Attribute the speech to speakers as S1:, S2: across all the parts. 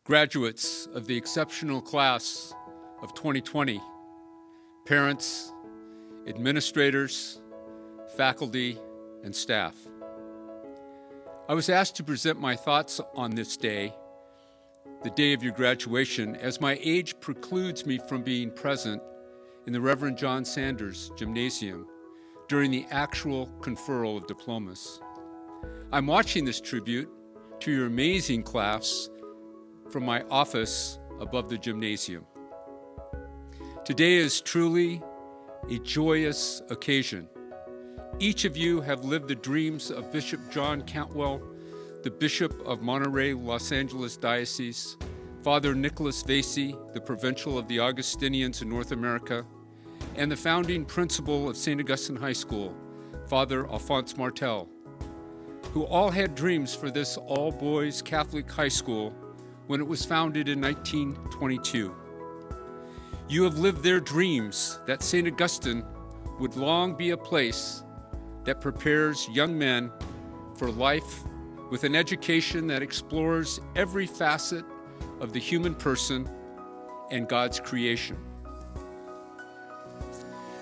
S1: Graduates of the exceptional class of 2020, parents, administrators, faculty, and staff. I was asked to present my thoughts on this day, the day of your graduation, as my age precludes me from being present in the Reverend John Sanders Gymnasium during the actual conferral of diplomas. I'm watching this tribute to your amazing class from my office above the gymnasium. Today is truly a joyous occasion. Each of you have lived the dreams of Bishop John Cantwell, the Bishop of Monterey, Los Angeles Diocese, Father Nicholas Vasey, the Provincial of the Augustinians in North America, and the founding principal of St. Augustine High School, Father Alphonse Martel, who all had dreams for this all-boys Catholic high school when it was founded in 1922. You have lived their dreams that St. Augustine would long be a place that prepares young men for life with an education that explores every facet of the human person and God's creation.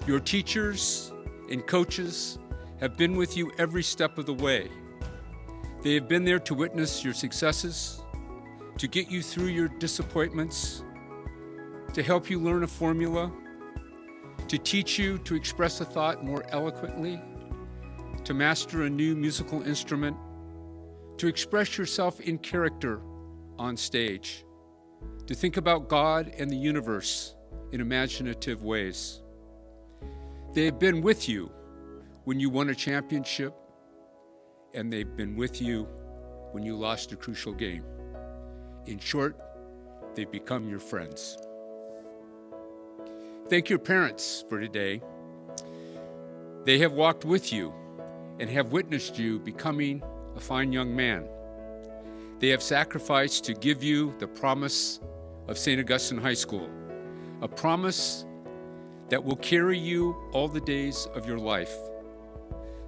S1: Your teachers and coaches have been with you every step of the way. They have been there to witness your successes, to get you through your disappointments, to help you learn a formula, to teach you to express a thought more eloquently, to master a new musical instrument, to express yourself in character on stage, to think about God and the universe in imaginative ways. They have been with you when you won a championship, and they've been with you when you lost a crucial game. In short, they've become your friends. Thank your parents for today. They have walked with you and have witnessed you becoming a fine young man. They have sacrificed to give you the promise of St. Augustine High School, a promise that will carry you all the days of your life.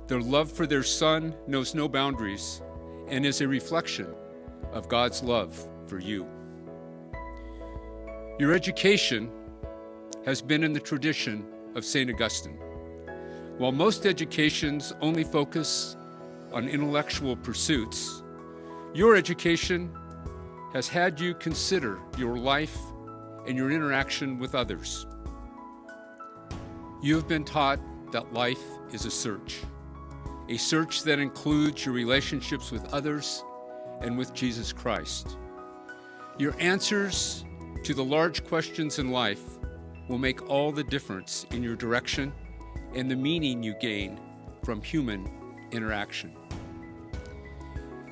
S1: Their love for their son knows no boundaries and is a reflection of God's love for you. Your education has been in the tradition of St. Augustine. While most educations only focus on intellectual pursuits, your education has had you consider your life and your interaction with others. You have been taught that life is a search that includes your relationships with others and with Jesus Christ. Your answers to the large questions in life will make all the difference in your direction and the meaning you gain from human interaction.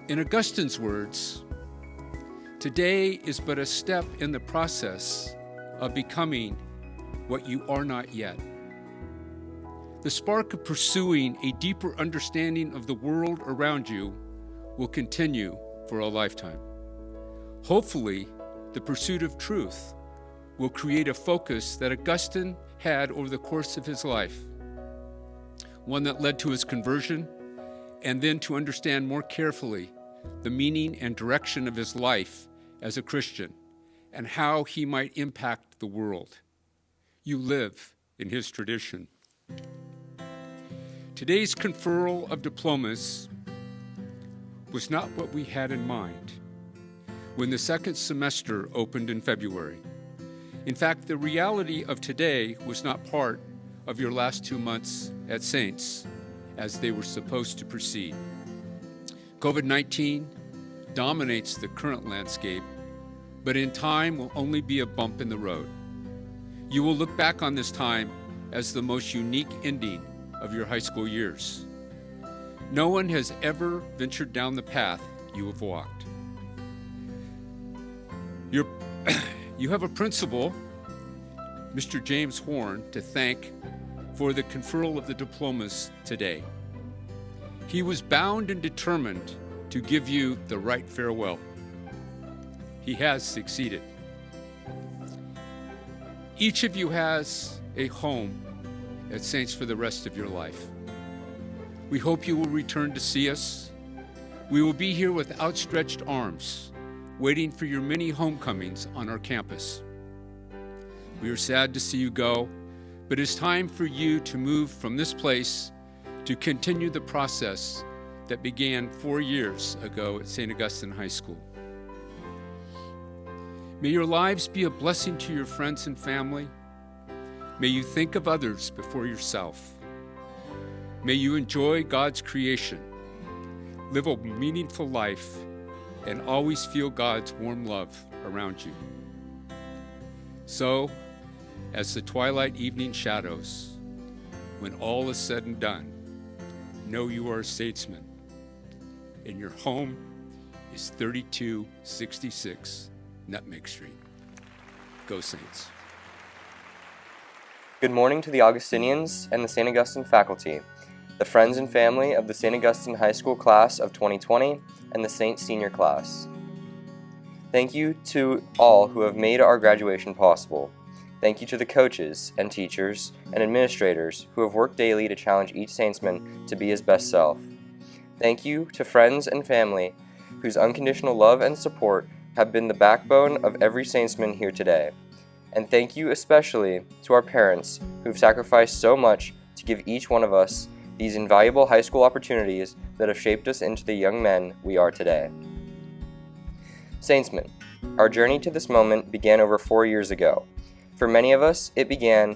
S1: In Augustine's words, today is but a step in the process of becoming what you are not yet. The spark of pursuing a deeper understanding of the world around you will continue for a lifetime. Hopefully, the pursuit of truth will create a focus that Augustine had over the course of his life, one that led to his conversion, and then to understand more carefully the meaning and direction of his life as a Christian and how he might impact the world. You live in his tradition. Today's conferral of diplomas was not what we had in mind when the second semester opened in February. In fact, the reality of today was not part of your last 2 months at Saints as they were supposed to proceed. COVID-19 dominates the current landscape, but in time will only be a bump in the road. You will look back on this time as the most unique ending of your high school years. No one has ever ventured down the path you have walked. You have a principal, Mr. James Horn, to thank for the conferral of the diplomas today. He was bound and determined to give you the right farewell. He has succeeded. Each of you has a home at Saints for the rest of your life. We hope you will return to see us. We will be here with outstretched arms, waiting for your many homecomings on our campus. We are sad to see you go, but it's time for you to move from this place to continue the process that began 4 years ago at St. Augustine High School. May your lives be a blessing to your friends and family. May you think of others before yourself. May you enjoy God's creation, live a meaningful life, and always feel God's warm love around you. So, as the twilight evening shadows, when all is said and done, know you are a statesman, and your home is 3266 Nutmeg Street. Go Saints.
S2: Good morning to the Augustinians and the St. Augustine faculty, the friends and family of the St. Augustine High School class of 2020, and the Saint Senior class. Thank you to all who have made our graduation possible. Thank you to the coaches and teachers and administrators who have worked daily to challenge each Saintsman to be his best self. Thank you to friends and family whose unconditional love and support have been the backbone of every Saintsman here today. And thank you especially to our parents who've sacrificed so much to give each one of us these invaluable high school opportunities that have shaped us into the young men we are today. Saintsmen, our journey to this moment began over 4 years ago. For many of us, it began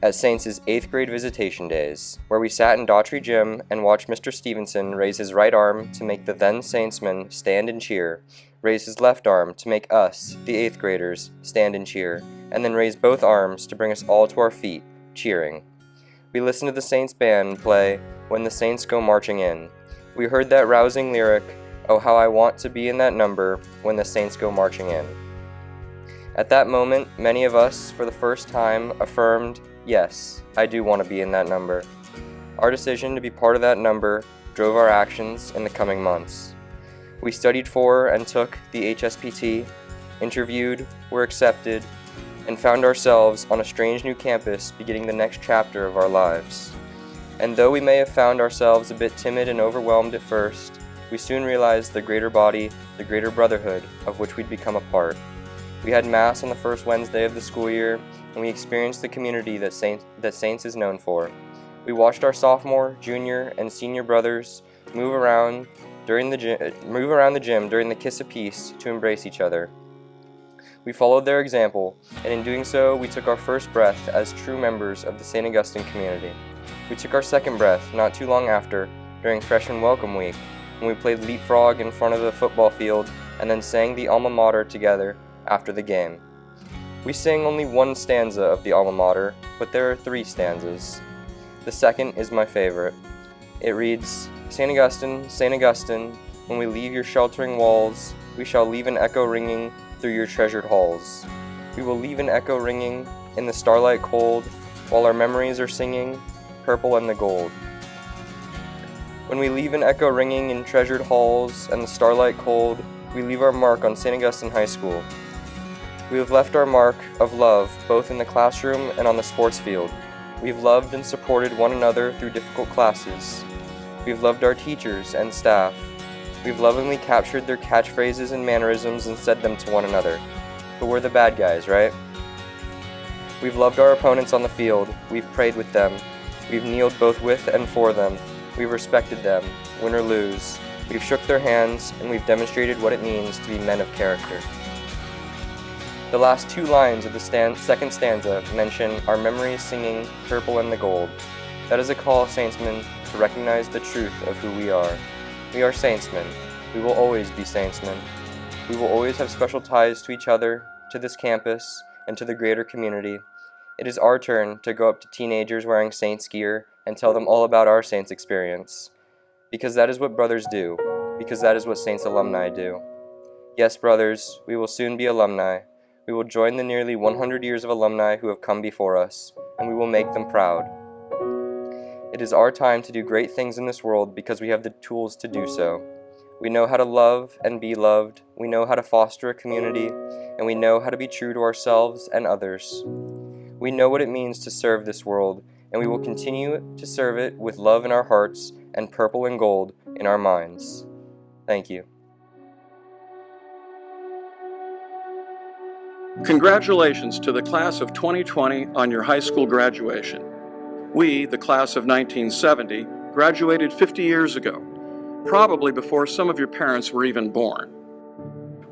S2: at Saints' 8th grade visitation days, where we sat in Daughtry Gym and watched Mr. Stevenson raise his right arm to make the then Saintsmen stand and cheer, raise his left arm to make us, the 8th graders, stand and cheer, and then raise both arms to bring us all to our feet, cheering. We listened to the Saints band play When the Saints Go Marching In. We heard that rousing lyric, "Oh, how I want to be in that number when the Saints go marching in." At that moment, many of us, for the first time, affirmed, yes, I do want to be in that number. Our decision to be part of that number drove our actions in the coming months. We studied for and took the HSPT, interviewed, were accepted, and found ourselves on a strange new campus beginning the next chapter of our lives. And though we may have found ourselves a bit timid and overwhelmed at first, we soon realized the greater body, the greater brotherhood of which we'd become a part. We had Mass on the first Wednesday of the school year, and we experienced the community that Saints is known for. We watched our sophomore, junior, and senior brothers move around the gym during the Kiss of Peace to embrace each other. We followed their example, and in doing so, we took our first breath as true members of the St. Augustine community. We took our second breath not too long after, during Freshman Welcome Week, when we played leapfrog in front of the football field and then sang the alma mater together after the game. We sing only one stanza of the alma mater, but there are 3 stanzas. The second is my favorite. It reads, St. Augustine, when we leave your sheltering walls, we shall leave an echo ringing through your treasured halls. We will leave an echo ringing in the starlight cold, while our memories are singing, purple and the gold. When we leave an echo ringing in treasured halls and the starlight cold, we leave our mark on St. Augustine High School. We have left our mark of love both in the classroom and on the sports field. We've loved and supported one another through difficult classes. We've loved our teachers and staff. We've lovingly captured their catchphrases and mannerisms and said them to one another. But we're the bad guys, right? We've loved our opponents on the field. We've prayed with them. We've kneeled both with and for them. We've respected them, win or lose. We've shook their hands, and we've demonstrated what it means to be men of character. The last 2 lines of the second stanza mention our memories singing purple and the gold. That is a call, Saintsmen, to recognize the truth of who we are. We are Saintsmen. We will always be Saintsmen. We will always have special ties to each other, to this campus, and to the greater community. It is our turn to go up to teenagers wearing Saints gear and tell them all about our Saints experience. Because that is what brothers do. Because that is what Saints alumni do. Yes, brothers, we will soon be alumni. We will join the nearly 100 years of alumni who have come before us, and we will make them proud. It is our time to do great things in this world because we have the tools to do so. We know how to love and be loved, we know how to foster a community, and we know how to be true to ourselves and others. We know what it means to serve this world, and we will continue to serve it with love in our hearts and purple and gold in our minds. Thank you.
S3: Congratulations to the class of 2020 on your high school graduation. We, the class of 1970, graduated 50 years ago, probably before some of your parents were even born.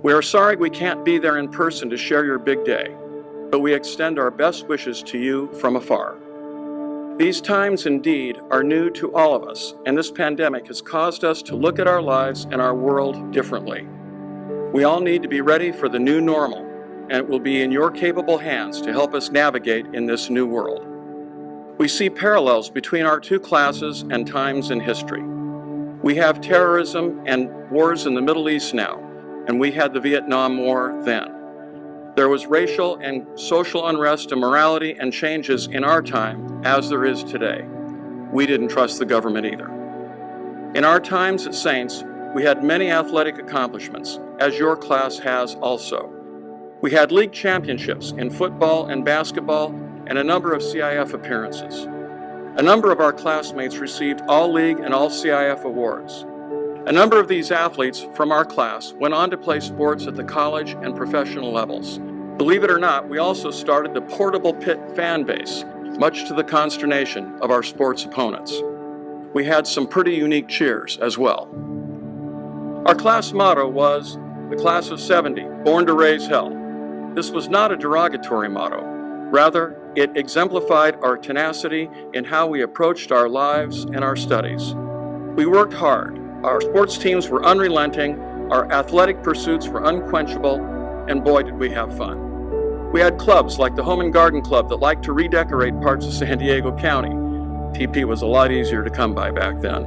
S3: We are sorry we can't be there in person to share your big day, but we extend our best wishes to you from afar. These times indeed are new to all of us, and this pandemic has caused us to look at our lives and our world differently. We all need to be ready for the new normal, and it will be in your capable hands to help us navigate in this new world. We see parallels between our two classes and times in history. We have terrorism and wars in the Middle East now, and we had the Vietnam War then. There was racial and social unrest, immorality, and changes in our time as there is today. We didn't trust the government either. In our times at Saints, we had many athletic accomplishments, as your class has also. We had league championships in football and basketball and a number of CIF appearances. A number of our classmates received All-League and All-CIF awards. A number of these athletes from our class went on to play sports at the college and professional levels. Believe it or not, we also started the Portable Pit fan base, much to the consternation of our sports opponents. We had some pretty unique cheers as well. Our class motto was, the class of 70, born to raise hell. This was not a derogatory motto. Rather, it exemplified our tenacity in how we approached our lives and our studies. We worked hard. Our sports teams were unrelenting, our athletic pursuits were unquenchable, and boy did we have fun. We had clubs like the Home and Garden Club that liked to redecorate parts of San Diego County. TP was a lot easier to come by back then.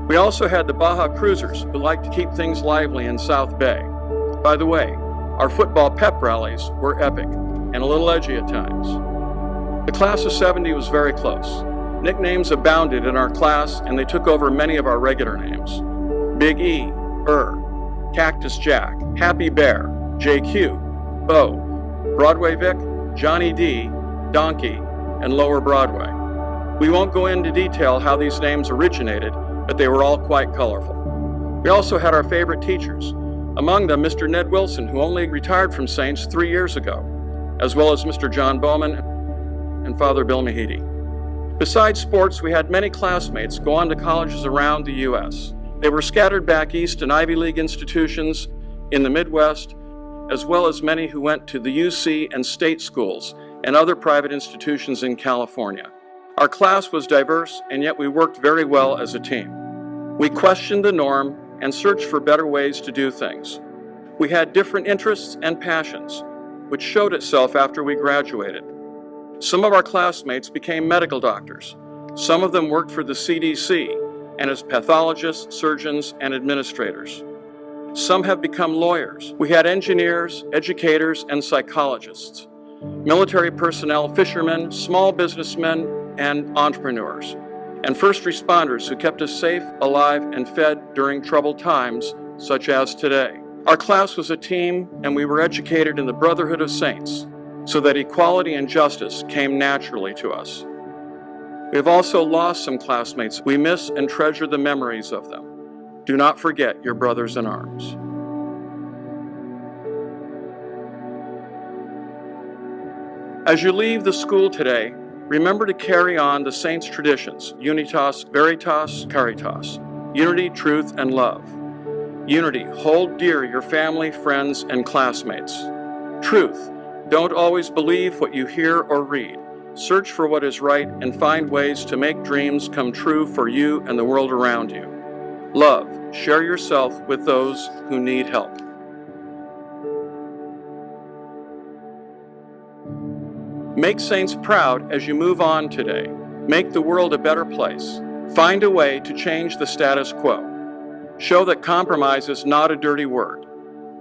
S3: We also had the Baja Cruisers who liked to keep things lively in South Bay. By the way, our football pep rallies were epic and a little edgy at times. The class of 70 was very close. Nicknames abounded in our class, and they took over many of our regular names. Big E, Cactus Jack, Happy Bear, JQ, Bo, Broadway Vic, Johnny D, Donkey, and Lower Broadway. We won't go into detail how these names originated, but they were all quite colorful. We also had our favorite teachers, among them Mr. Ned Wilson, who only retired from Saints 3 years ago, as well as Mr. John Bowman and Father Bill Mahidi. Besides sports, we had many classmates go on to colleges around the U.S. They were scattered back east in Ivy League institutions in the Midwest, as well as many who went to the UC and state schools and other private institutions in California. Our class was diverse, and yet we worked very well as a team. We questioned the norm and searched for better ways to do things. We had different interests and passions, which showed itself after we graduated. Some of our classmates became medical doctors. Some of them worked for the CDC and as pathologists, surgeons, and administrators. Some have become lawyers. We had engineers, educators, and psychologists, military personnel, fishermen, small businessmen, and entrepreneurs, and first responders who kept us safe, alive, and fed during troubled times, such as today. Our class was a team, and we were educated in the brotherhood of saints, so that equality and justice came naturally to us. We have also lost some classmates. We miss and treasure the memories of them. Do not forget your brothers in arms. As you leave the school today, remember to carry on the Saints' traditions, Unitas, Veritas, Caritas, unity, truth, and love. Unity, hold dear your family, friends, and classmates. Truth, don't always believe what you hear or read. Search for what is right and find ways to make dreams come true for you and the world around you. Love, share yourself with those who need help. Make Saints proud as you move on today. Make the world a better place. Find a way to change the status quo. Show that compromise is not a dirty word.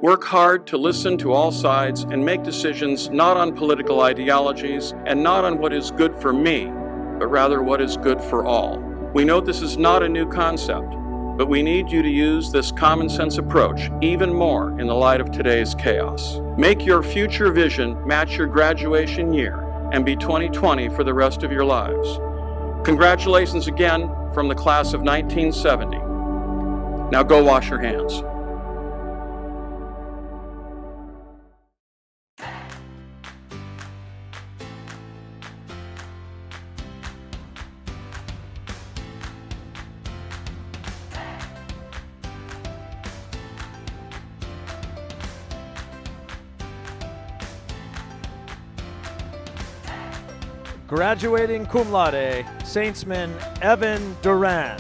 S3: Work hard to listen to all sides and make decisions not on political ideologies and not on what is good for me, but rather what is good for all. We know this is not a new concept, but we need you to use this common sense approach even more in the light of today's chaos. Make your future vision match your graduation year and be 2020 for the rest of your lives. Congratulations again from the class of 1970. Now go wash your hands.
S4: Graduating cum laude, Saintsman Evan Duran.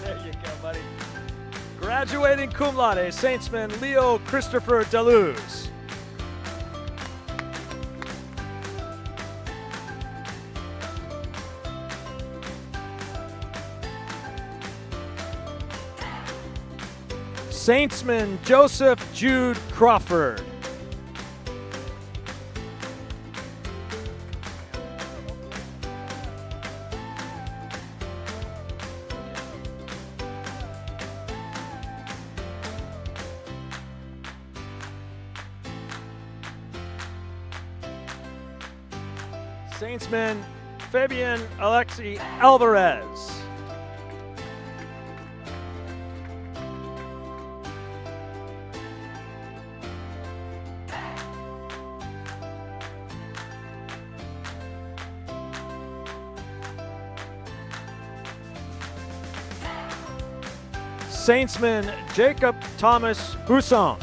S4: There you go, buddy. Graduating cum laude, Saintsman Leo Christopher Deleuze. Saintsman Joseph Jude Crawford. Saintsman Fabian Alexi Alvarez. Saintsman Jacob Thomas Husson.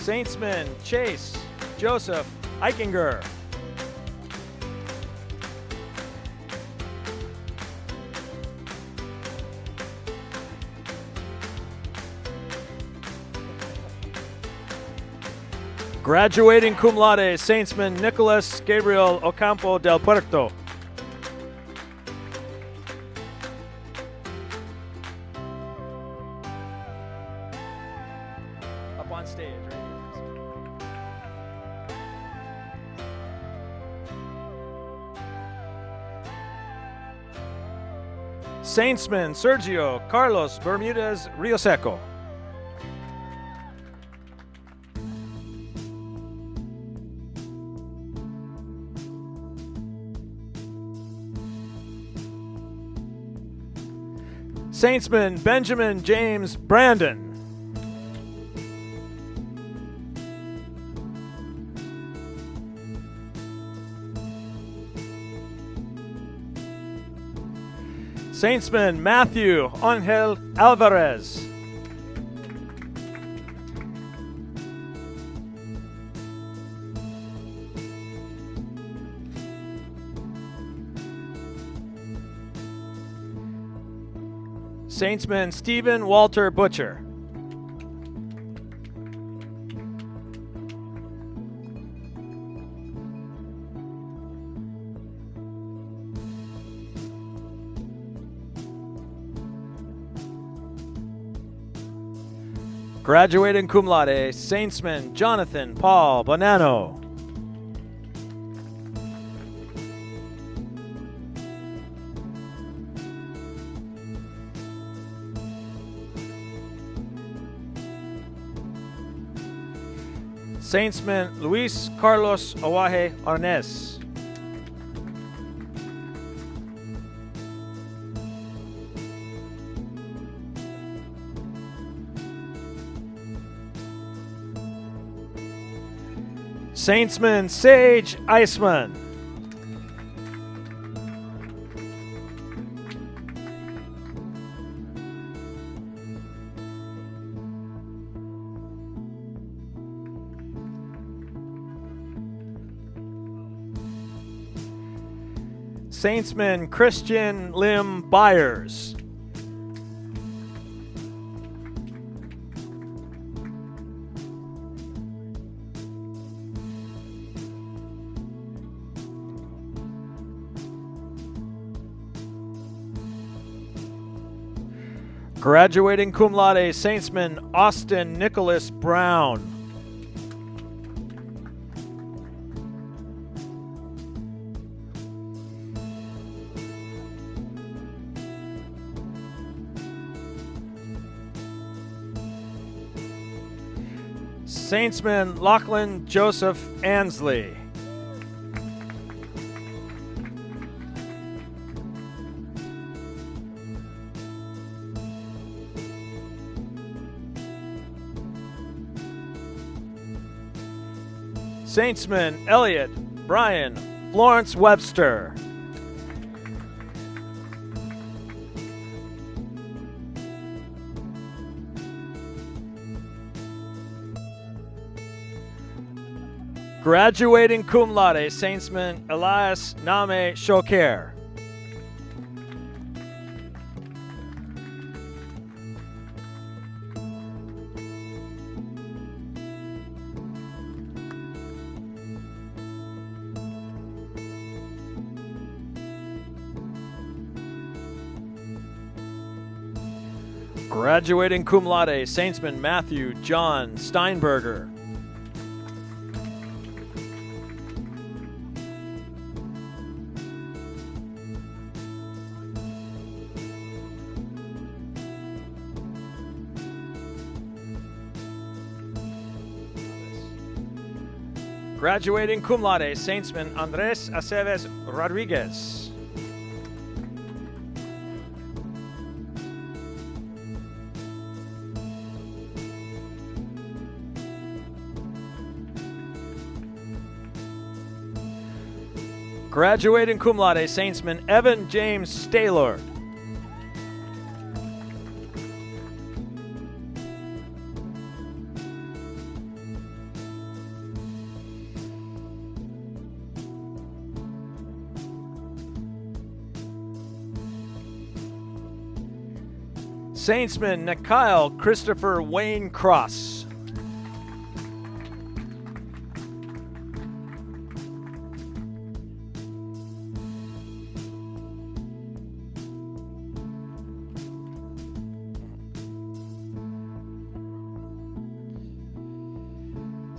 S4: Saintsman Chase Joseph Eichinger. Graduating cum laude, Saintsman Nicholas Gabriel Ocampo del Puerto. Up on stage, right here. Saintsman Sergio Carlos Bermudez Rioseco. Saintsman Benjamin James Brandon. Saintsman Matthew Angel Alvarez. Saintsman Stephen Walter Butcher. Graduating cum laude, Saintsman Jonathan Paul Bonanno. Saintsman Luis Carlos Owahe Arnes. Saintsman Sage Iceman. Saintsman Christian Lim Byers. Graduating cum laude, Saintsman Austin Nicholas Brown. Saintsman Lachlan Joseph Ansley. Saintsman Elliot Brian Florence Webster. Graduating cum laude, Saintsman Elias Name Shoker. Graduating cum laude, Saintsman Matthew John Steinberger. Graduating cum laude, Saintsman Andres Aceves Rodriguez. Graduating cum laude, Saintsman Evan James Staylor. Saintsman Nikyle Christopher Wayne Cross.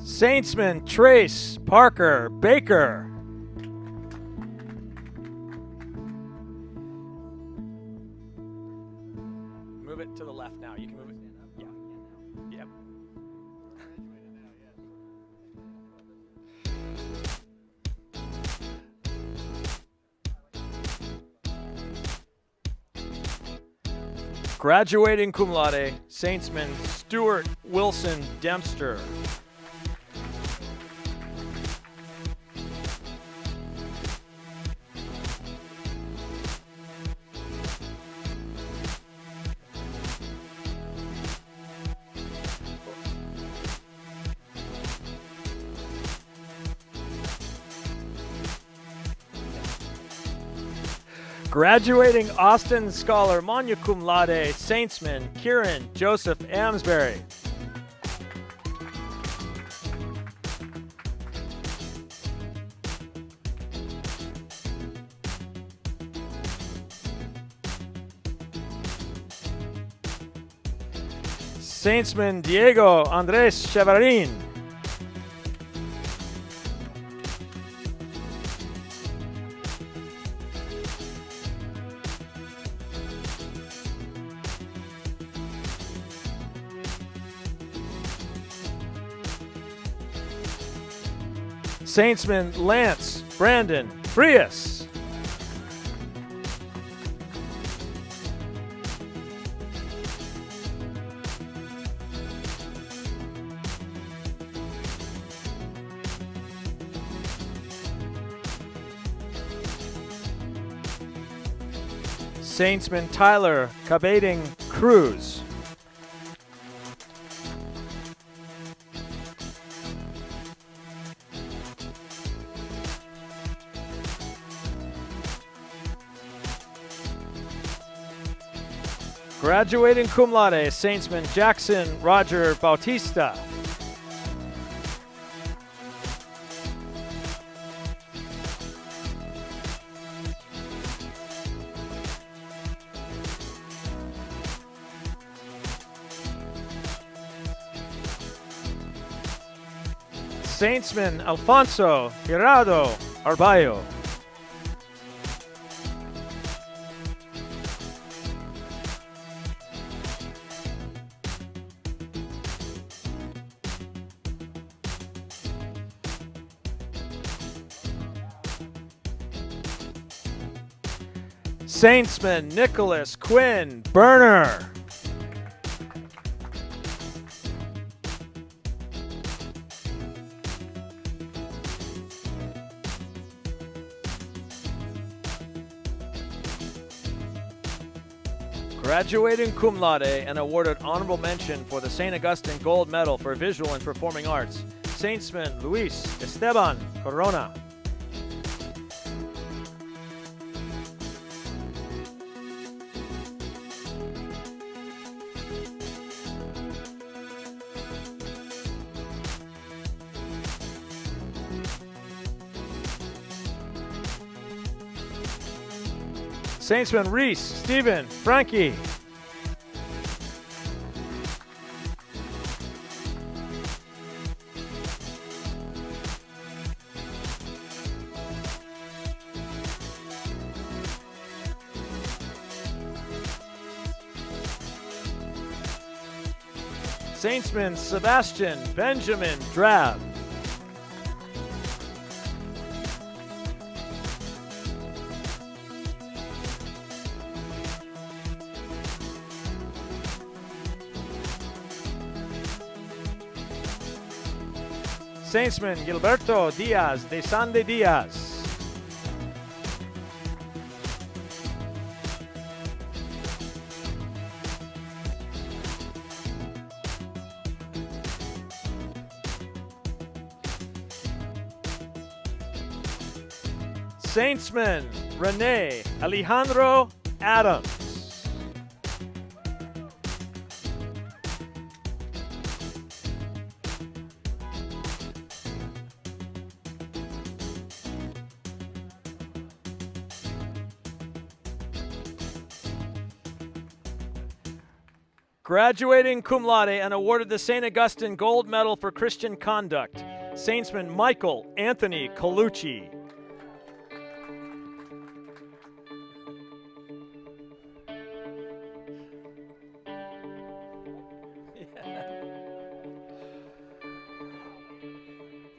S4: Saintsman Trace Parker Baker. Move it to the left now. You can move it. Yeah. Yep. Graduating cum laude, Saintsman Stuart Wilson Dempster. Graduating Austin Scholar Magna Cum Laude, Saintsman Kieran Joseph Amsbury. Saintsman Diego Andres Chevalier. Saintsman Lance Brandon Frias. Saintsman Tyler Cabading Cruz. Graduating cum laude, Saintsman Jackson Roger Bautista. Saintsman Alfonso Gerardo Arballo. Saintsman Nicholas Quinn Berner. Graduating cum laude and awarded honorable mention for the St. Augustine Gold Medal for Visual and Performing Arts, Saintsman Luis Esteban Corona. Saintsman Reese Stephen Frankie. Saintsman Sebastian Benjamin Drab. Saintsman Gilberto Diaz de Sande Diaz. Saintsman Rene Alejandro Adams. Graduating cum laude and awarded the St. Augustine Gold Medal for Christian Conduct, Saintsman Michael Anthony Colucci.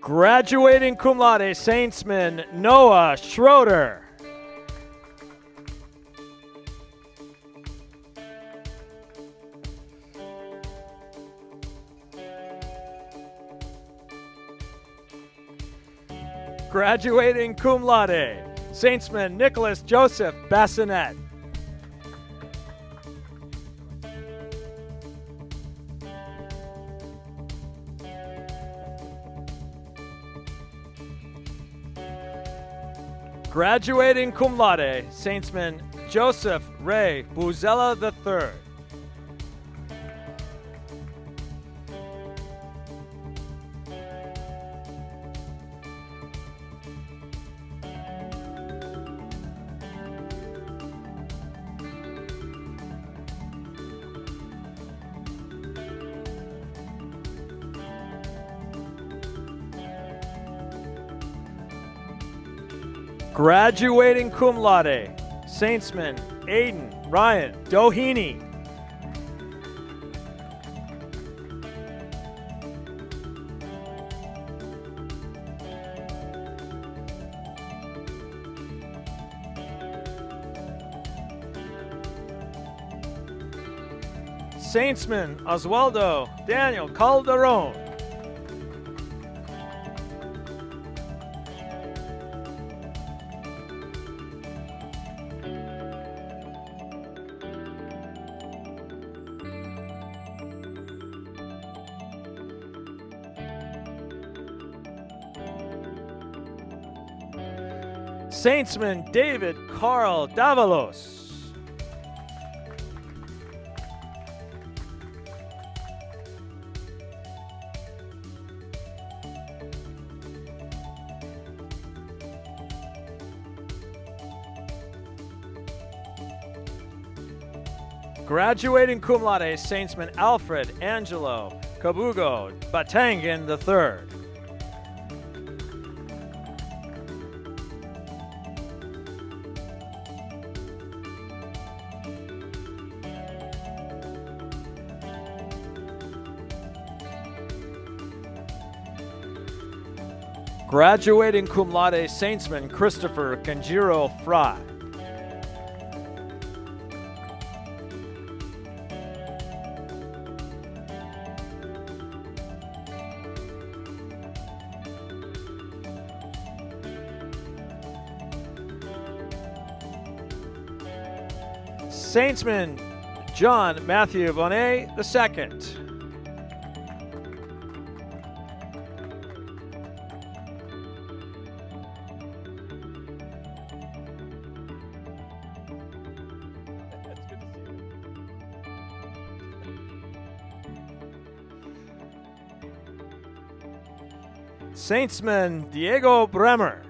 S4: Graduating cum laude, Saintsman Noah Schroeder. Graduating cum laude, Saintsman Nicholas Joseph Bassinet. Graduating cum laude, Saintsman Joseph Ray Buzella III. Graduating cum laude, Saintsman Aiden Ryan Doheny. Saintsman Oswaldo Daniel Calderon. Saintsman David Carl Davalos. Graduating cum laude, Saintsman Alfred Angelo Kabugo Batangan III. Graduating cum laude, Saintsman Christopher Kanjiro Fry. Saintsman John Matthew Bonnet II. Saintsman Diego Bremer.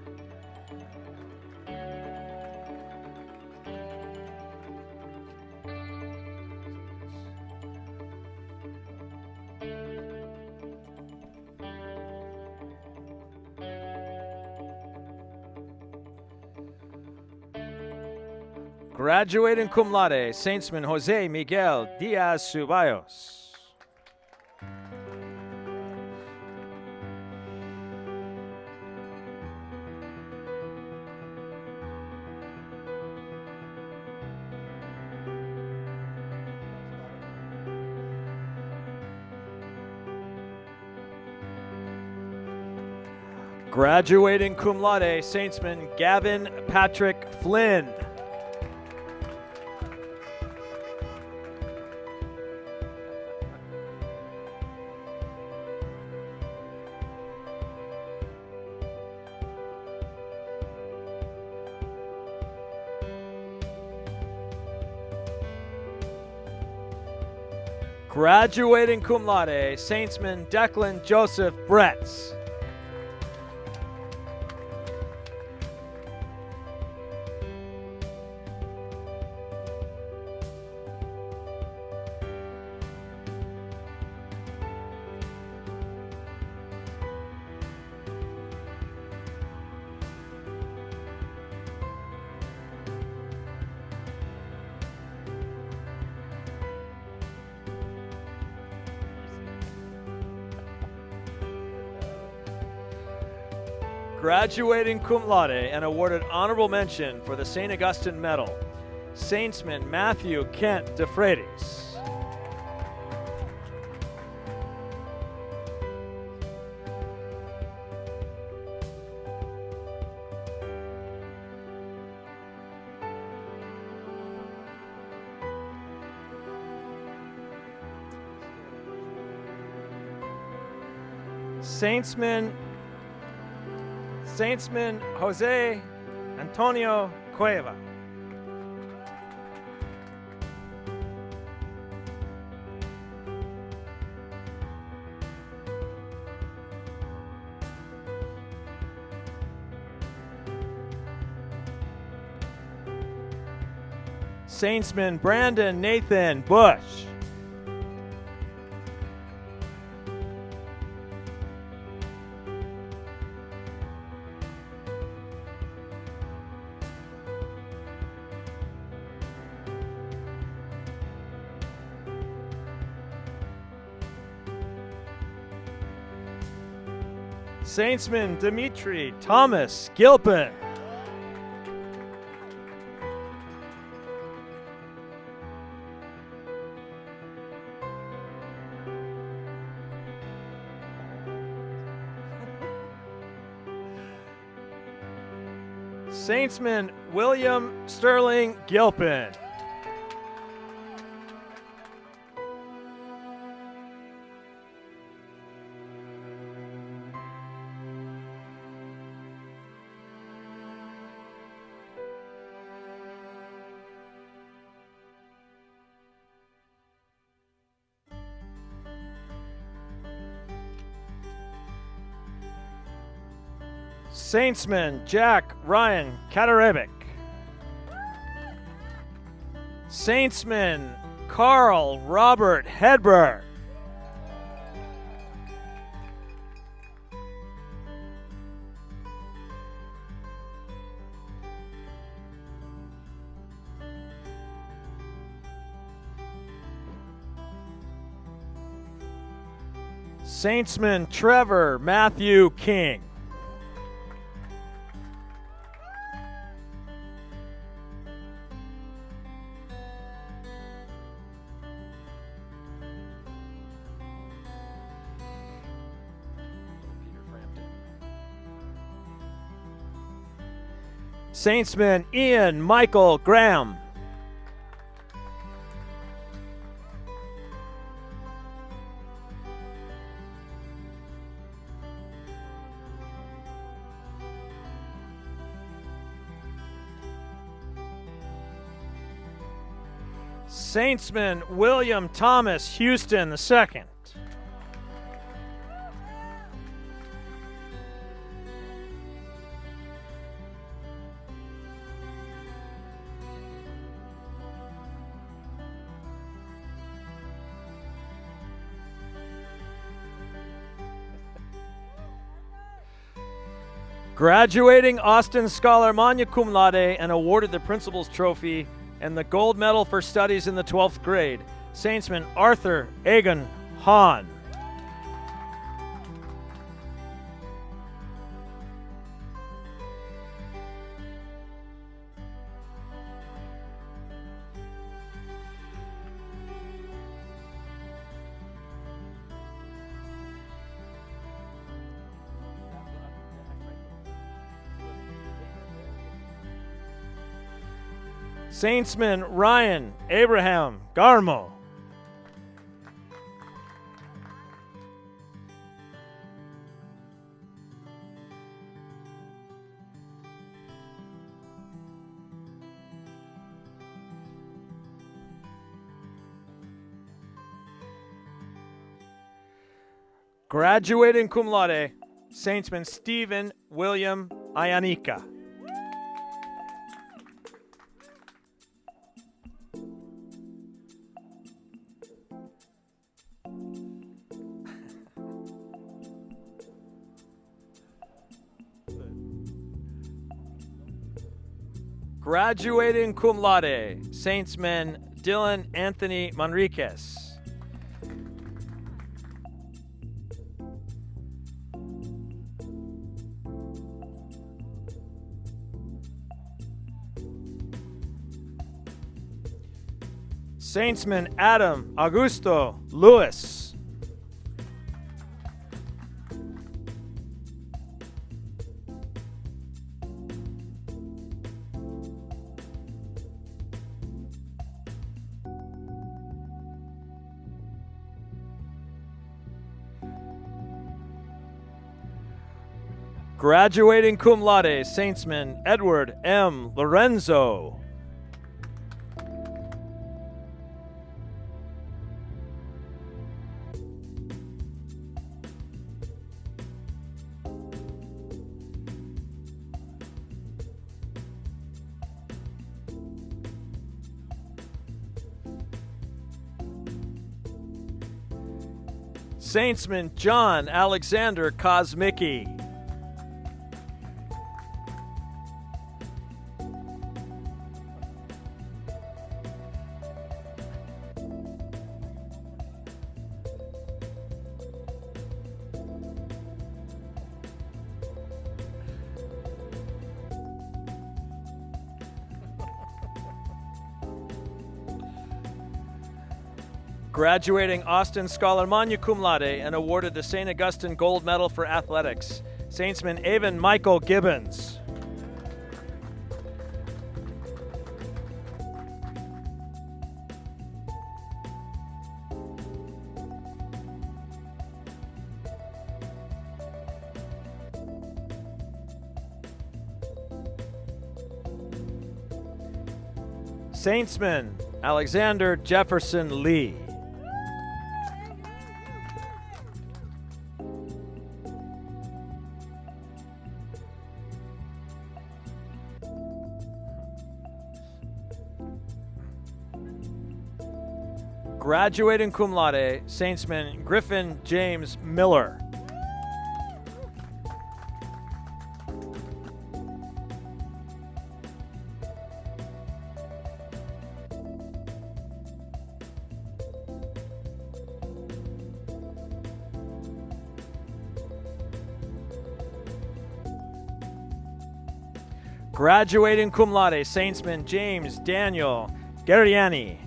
S4: Graduating cum laude, Saintsman Jose Miguel Diaz Ceballos. Graduating cum laude, Saintsman Gavin Patrick Flynn. Graduating cum laude, Saintsman Declan Joseph Bretz. Graduating cum laude and awarded honorable mention for the St. Augustine Medal, Saintsman Matthew Kent DeFreitas. Saintsman Jose Antonio Cueva. Saintsman Brandon Nathan Bush. Saintsman Dimitri Thomas Gilpin. Saintsman William Sterling Gilpin. Saintsman Jack Ryan Katarebic. Saintsman Carl Robert Hedberg. Saintsman Trevor Matthew King. Saintsman Ian Michael Graham. Saintsman William Thomas Houston II. Graduating Austin Scholar magna cum laude and awarded the Principal's Trophy and the Gold Medal for Studies in the 12th grade, Saintsman Arthur Egan Hahn. Saintsman Ryan Abraham Garmo. Graduating cum laude, Saintsman Stephen William Ayanika. Graduating cum laude, Saintsman Dylan Anthony Manriquez. Saintsman Adam Augusto Lewis. Graduating cum laude, Saintsman Edward M. Lorenzo. Saintsman John Alexander Kosmicki. Graduating Austin Scholar magna cum laude and awarded the St. Augustine Gold Medal for Athletics, Saintsman Avon Michael Gibbons. Saintsman Alexander Jefferson Lee. Graduating cum laude, Saintsman Griffin James Miller. Graduating cum laude, Saintsman James Daniel Gariani.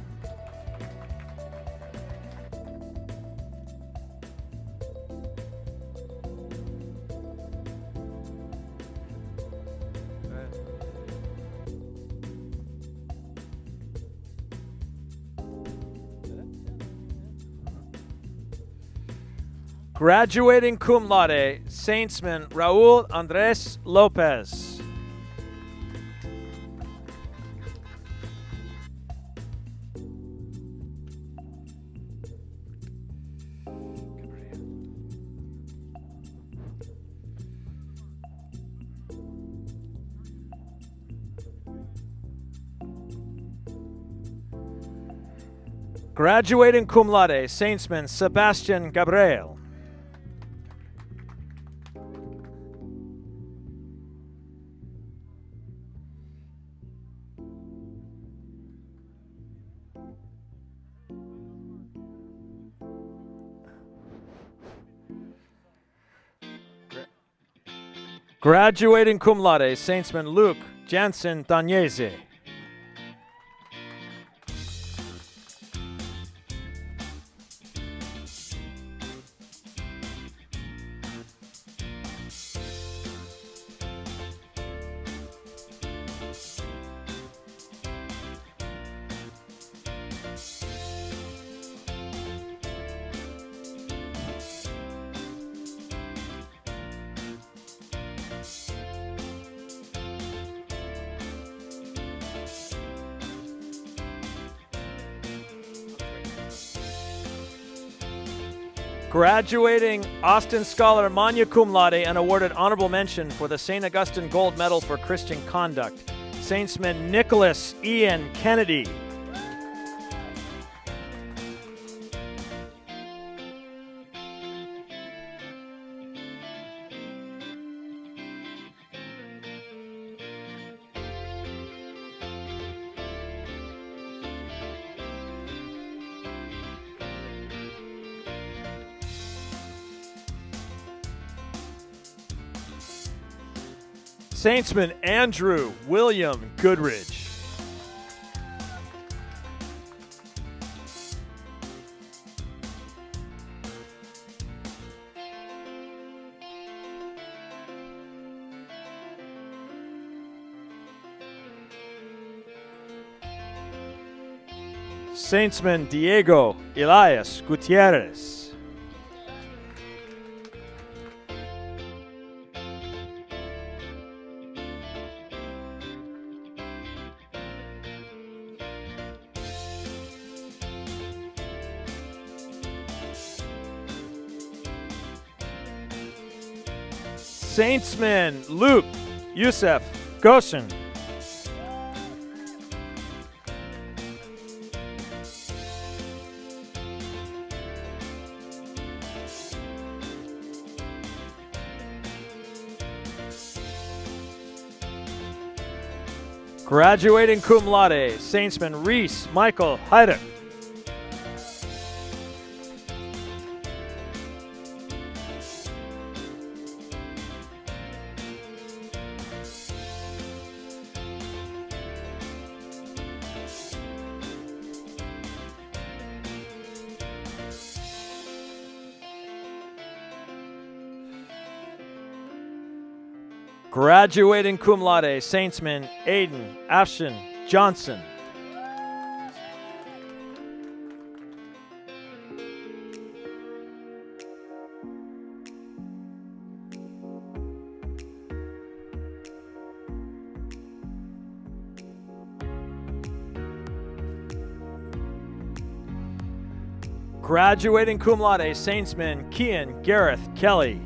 S4: Graduating cum laude, Saintsman Raul Andres Lopez. Graduating cum laude, Saintsman Sebastian Gabriel. Graduating cum laude, Saintsman Luke Jansen Dagnese. Graduating Austin Scholar magna cum laude and awarded honorable mention for the St. Augustine Gold Medal for Christian Conduct, Saintsman Nicholas Ian Kennedy. Saintsman Andrew William Goodridge. Saintsman Diego Elias Gutierrez. Saintsman Luke Youssef Goshen. Graduating cum laude, Saintsman Reese Michael Heider. Graduating cum laude, Saintsman Aiden Afshin Johnson. Graduating cum laude, Saintsman Kian Gareth Kelly.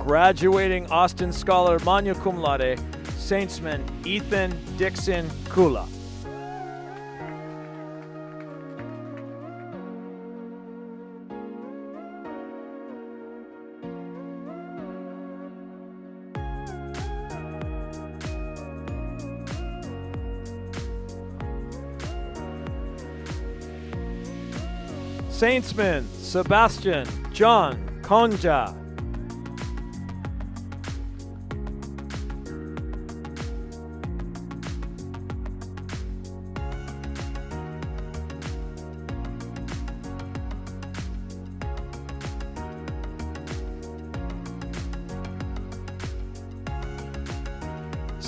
S4: Graduating Austin Scholar magna cum laude, Saintsman Ethan Dixon Kula. Saintsman Sebastian John Konja.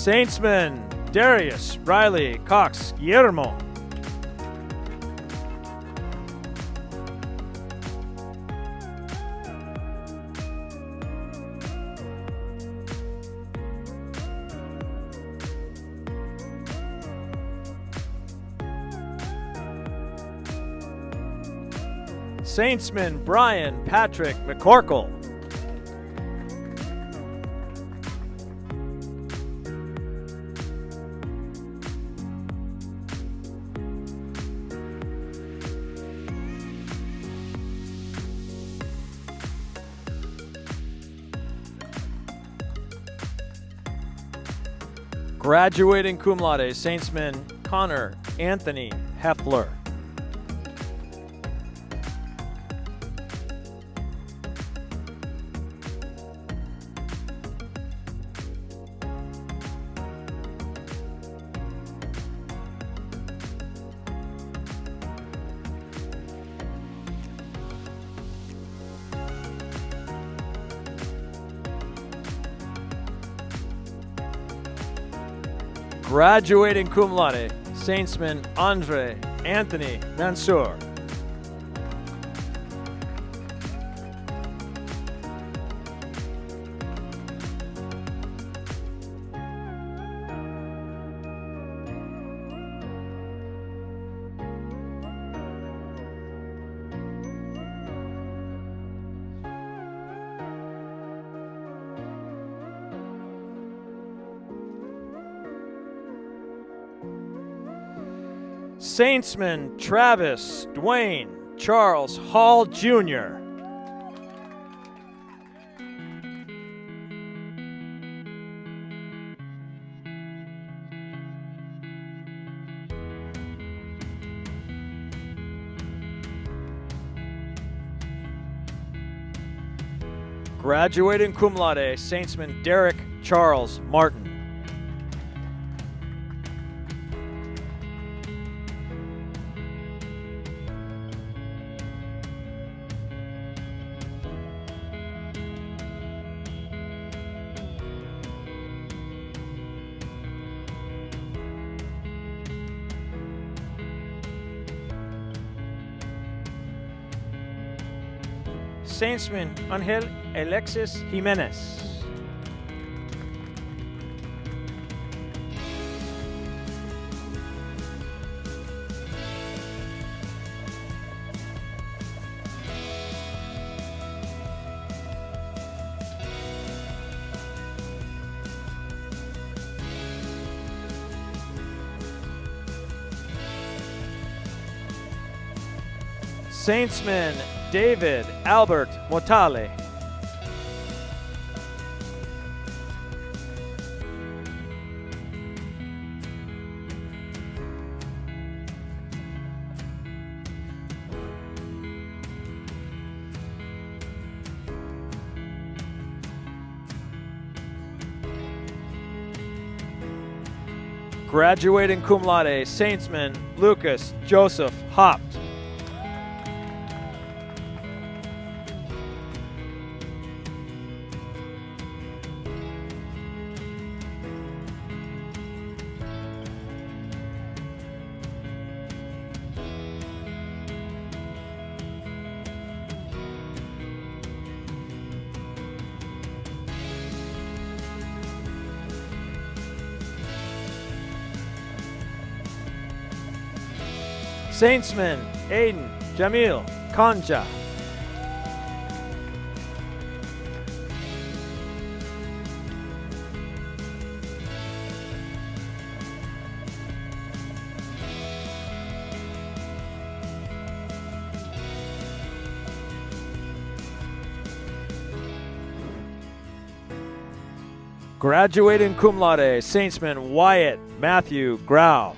S4: Saintsman Darius Riley Cox Guillermo. Saintsman Brian Patrick McCorkle. Graduating cum laude, Saintsman Connor Anthony Heffler. Graduating cum laude, Saintsman Andre Anthony Mansour. Saintsman Travis Dwayne Charles Hall Jr. Graduating cum laude, Saintsman Derek Charles Martin. Saintsman Angel Alexis Jimenez. Saintsman David Albert Motale. Graduating cum laude, Saintsman Lucas Joseph Hopt. Saintsman Aiden Jamil Kanja. Graduating cum laude, Saintsman Wyatt Matthew Grau.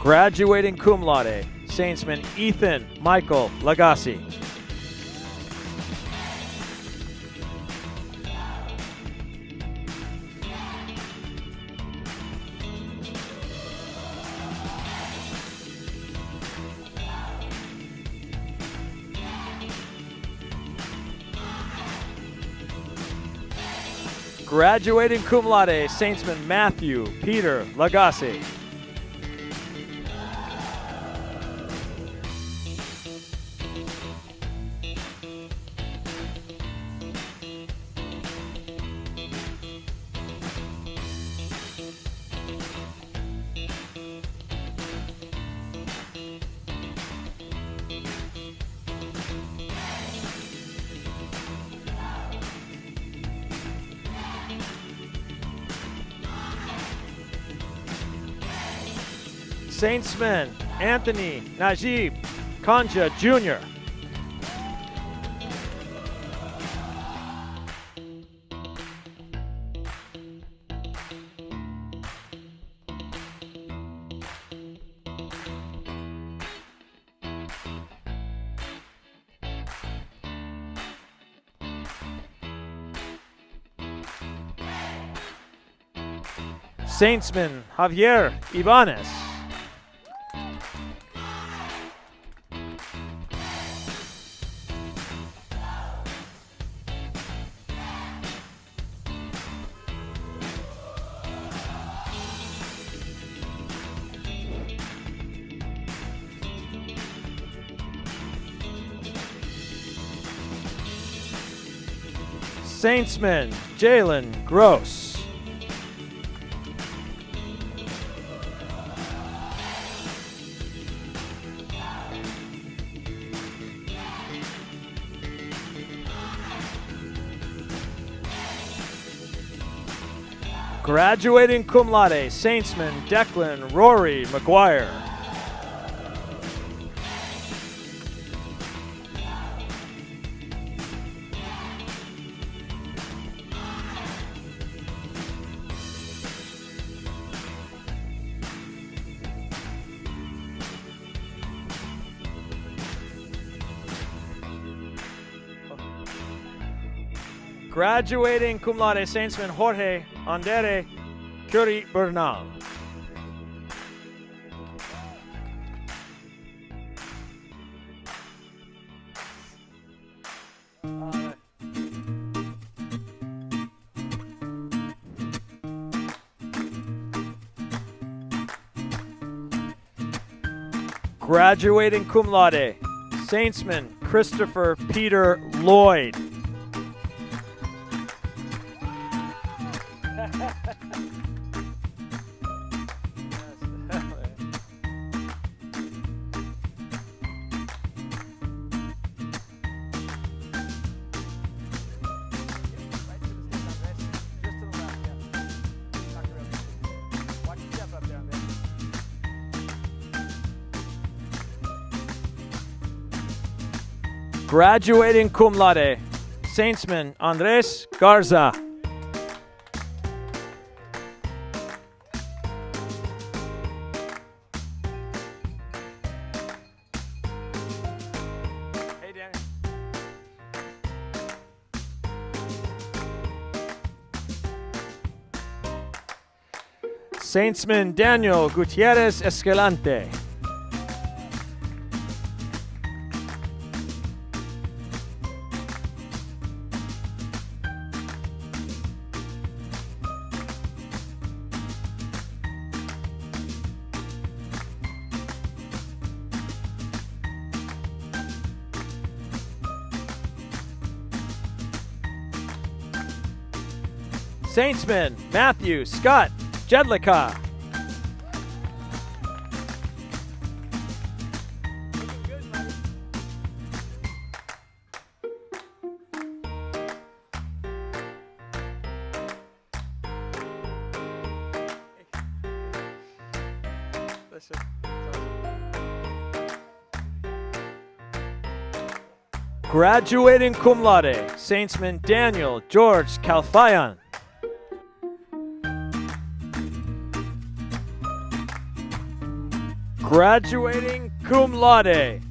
S4: Graduating cum laude, Saintsman Ethan Michael Lagasse. Graduating cum laude, Saintsman Matthew Peter Lagasse. Saintsman Anthony Najib Kanja Jr. Saintsman Javier Ibanez. Saintsman Jalen Gross. Graduating cum laude, Saintsman Declan Rory McGuire. Graduating cum laude, Saintsman Jorge Andere Curie Bernal. Graduating cum laude, Saintsman Christopher Peter Lloyd. Graduating cum laude, Saintsman Andres Garza. Hey, Danny. Saintsman Daniel Gutierrez Escalante. Saintsman Matthew Scott Jedlicka. Graduating cum laude, Saintsman Daniel George Kalfayan. Graduating cum laude,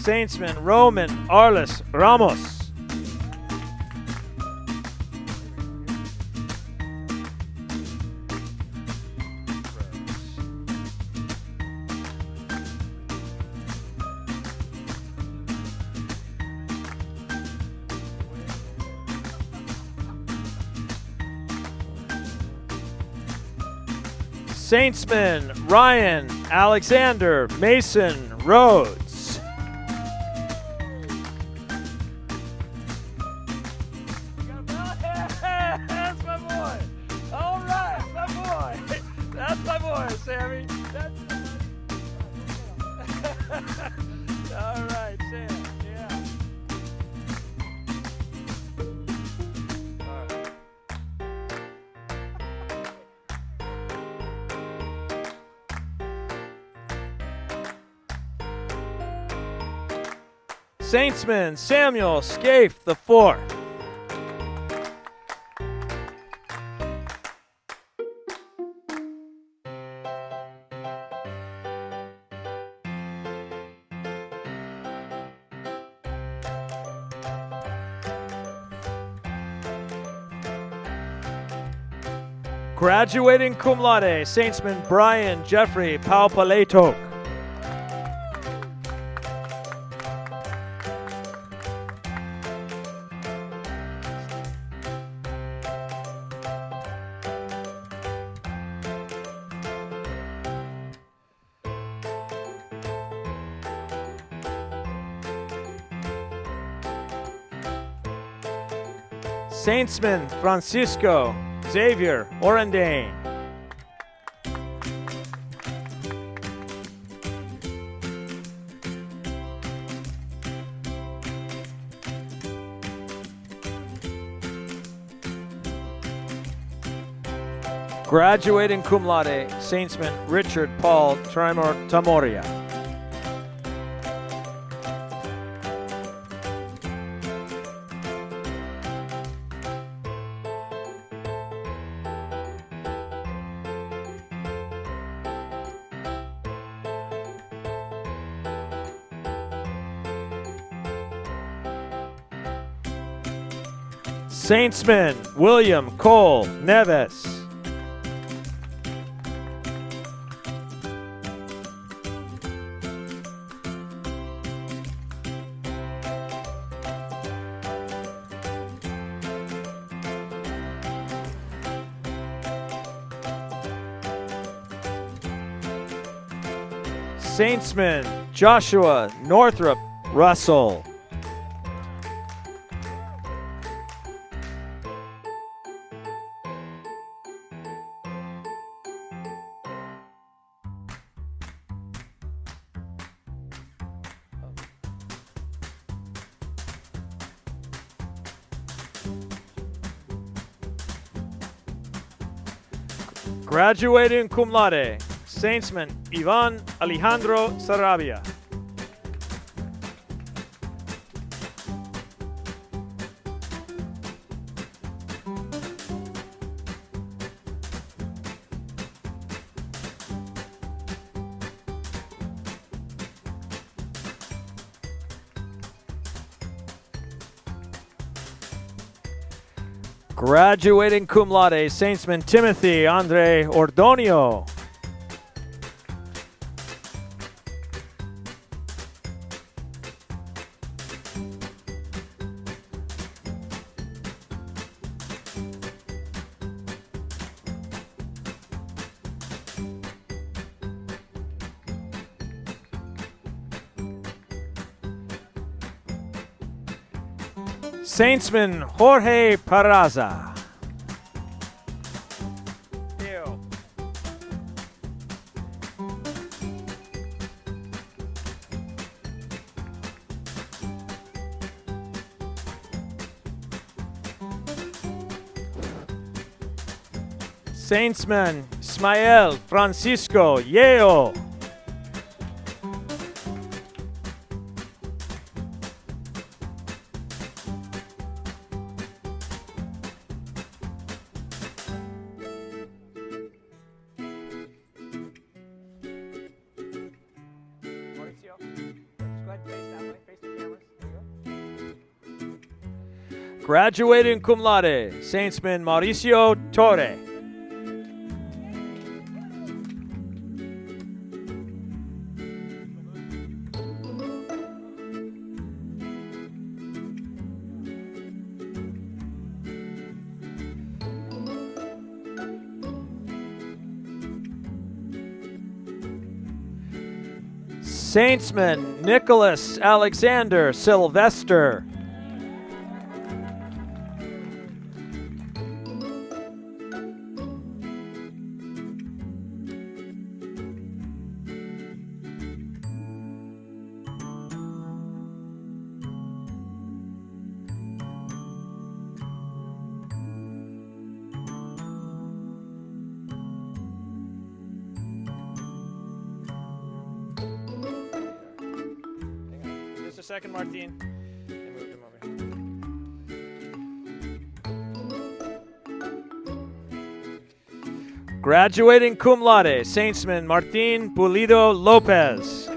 S4: Saintsman Roman Arles Ramos. Saintsman Ryan Alexander Mason Rhodes. That's my boy. All right, my boy. That's my boy, Sammy. All right, Sam. Yeah. All right. Saintsman Samuel Scaife the fourth. Graduating cum laude, Saintsman Brian Jeffrey Paupaletok. Saintsman Francisco Xavier Orendane. Graduating cum laude, Saintsman Richard Paul Tamoria. Saintsman William Cole Neves. Saintsman Joshua Northrop Russell. Graduating cum laude, Saintsman Ivan Alejandro Sarabia. Graduating cum laude, Saintsman Timothy Andre Ordonio. Saintsman Jorge Paraza. Saintsman Ismael Francisco Yeo. Graduating cum laude, Saintsman Mauricio Torre. Saintsman Nicholas Alexander Sylvester. Just a second, Martin. I moved him over here. Graduating cum laude, Saintsman Martin Pulido Lopez.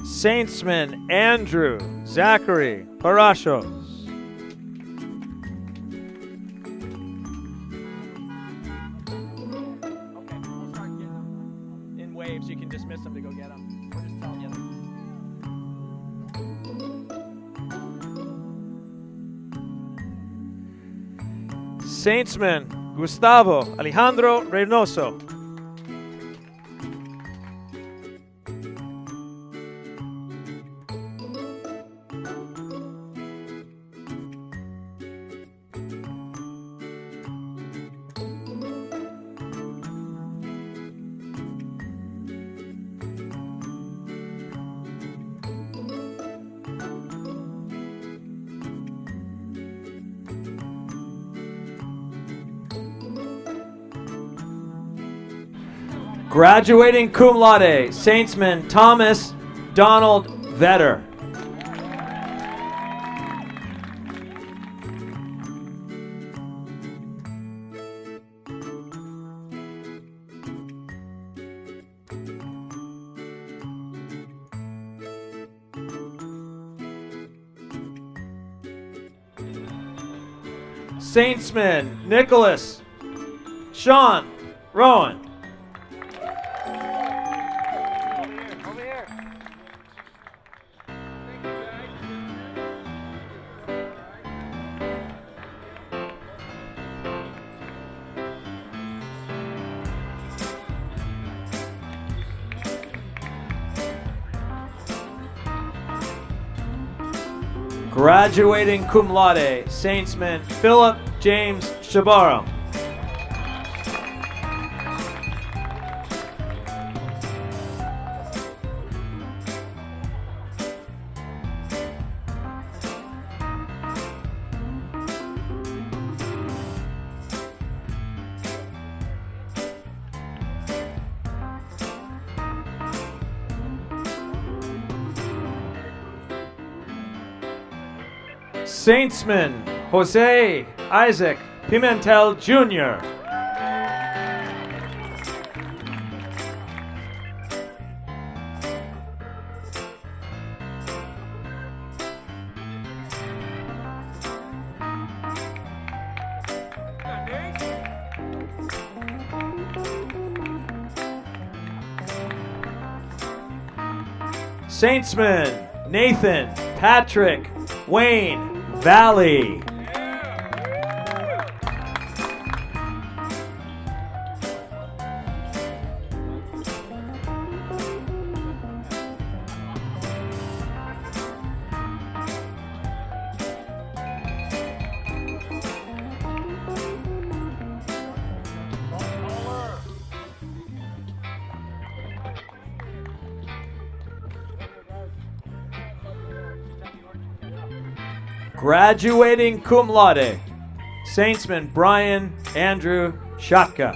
S4: Saintsman Andrew Zachary Parashos. Okay, we'll start getting them in waves. You can dismiss them to go get them. Or just tell them, Saintsman Gustavo Alejandro Reynoso. Graduating cum laude, Saintsman Thomas Donald Vetter. Saintsman Nicholas Sean Rowan. Graduating cum laude, Saintsman Philip James Shabaro. Saintsman Jose Isaac Pimentel Jr. Saintsman Nathan Patrick Wayne Valley. Graduating cum laude, Saintsman Brian Andrew Shatka.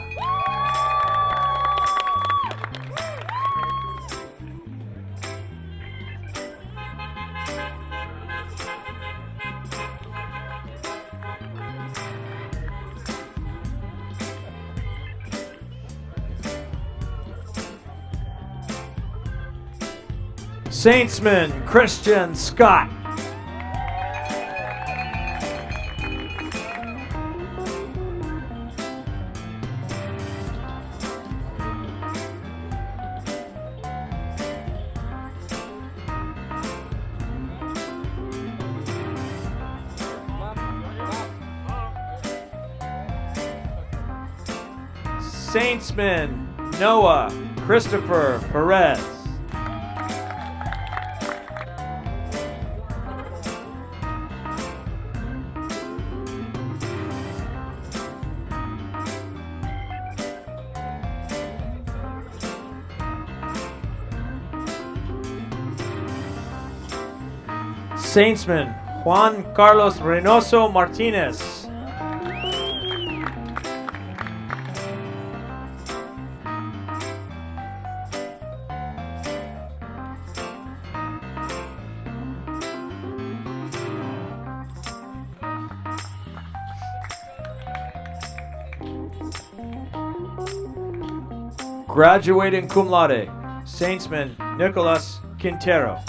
S4: Saintsman Christian Scott. Saintsman Noah Christopher Perez. Saintsman Juan Carlos Reynoso Martinez. Graduating cum laude, Saintsman Nicolas Quintero.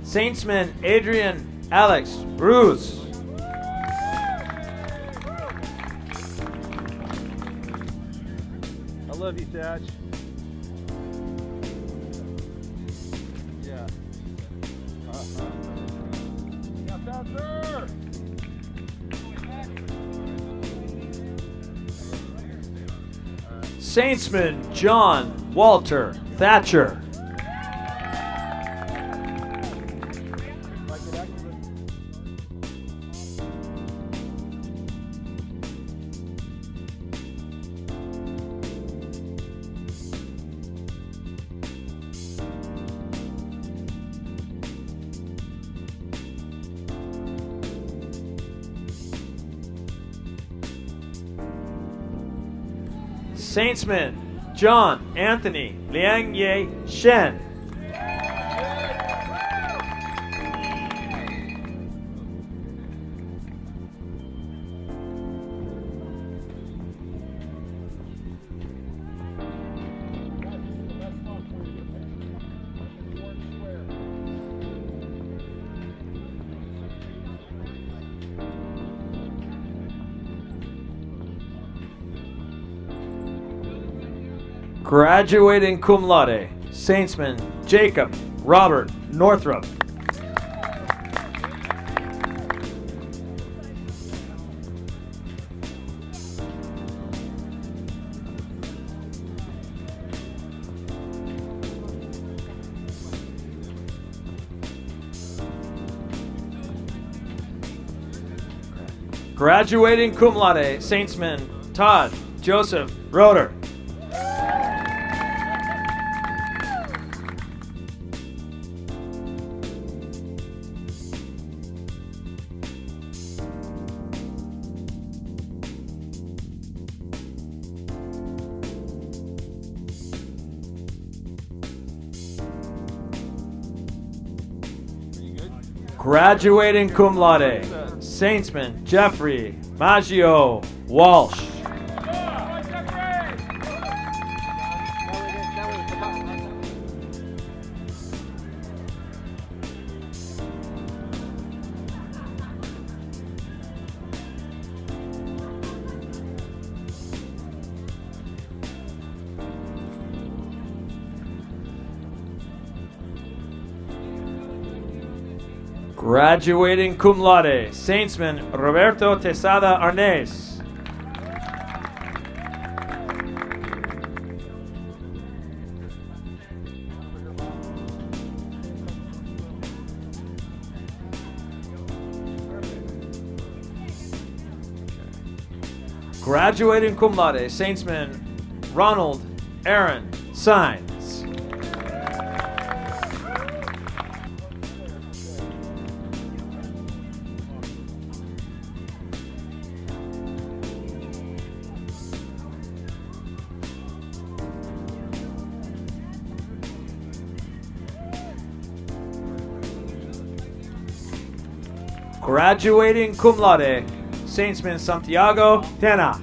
S4: Saintsman Adrian Alex Bruce.
S5: I love you, Thatch. Yeah. Yeah, Thatcher!
S4: Saintsman John Walter Thatcher. Saintsman John Anthony Liang Ye Shen. Graduating cum laude, Saintsman Jacob Robert Northrop. Graduating cum laude, Saintsman Todd Joseph Roeder. Graduating cum laude, Saintsman Jeffrey Maggio Walsh. Graduating cum laude, Saintsman Roberto Tesada Arnaiz. Graduating cum laude, Saintsman Ronald Aaron Sainz. Graduating cum laude, Saintsman Santiago Tena.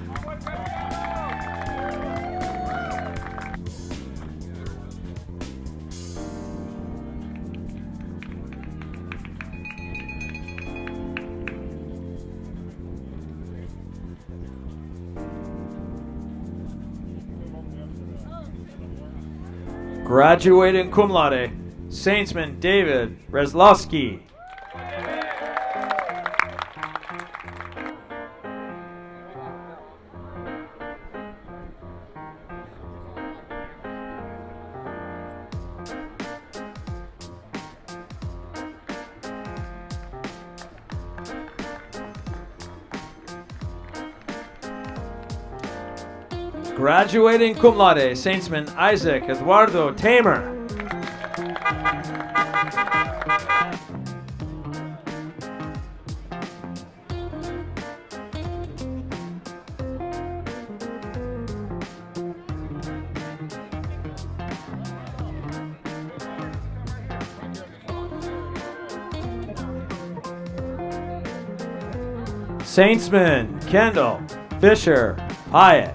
S4: Graduating cum laude, Saintsman David Reslowski. Graduating cum laude, Saintsman Isaac Eduardo Tamer. Saintsman Kendall Fisher Hyatt.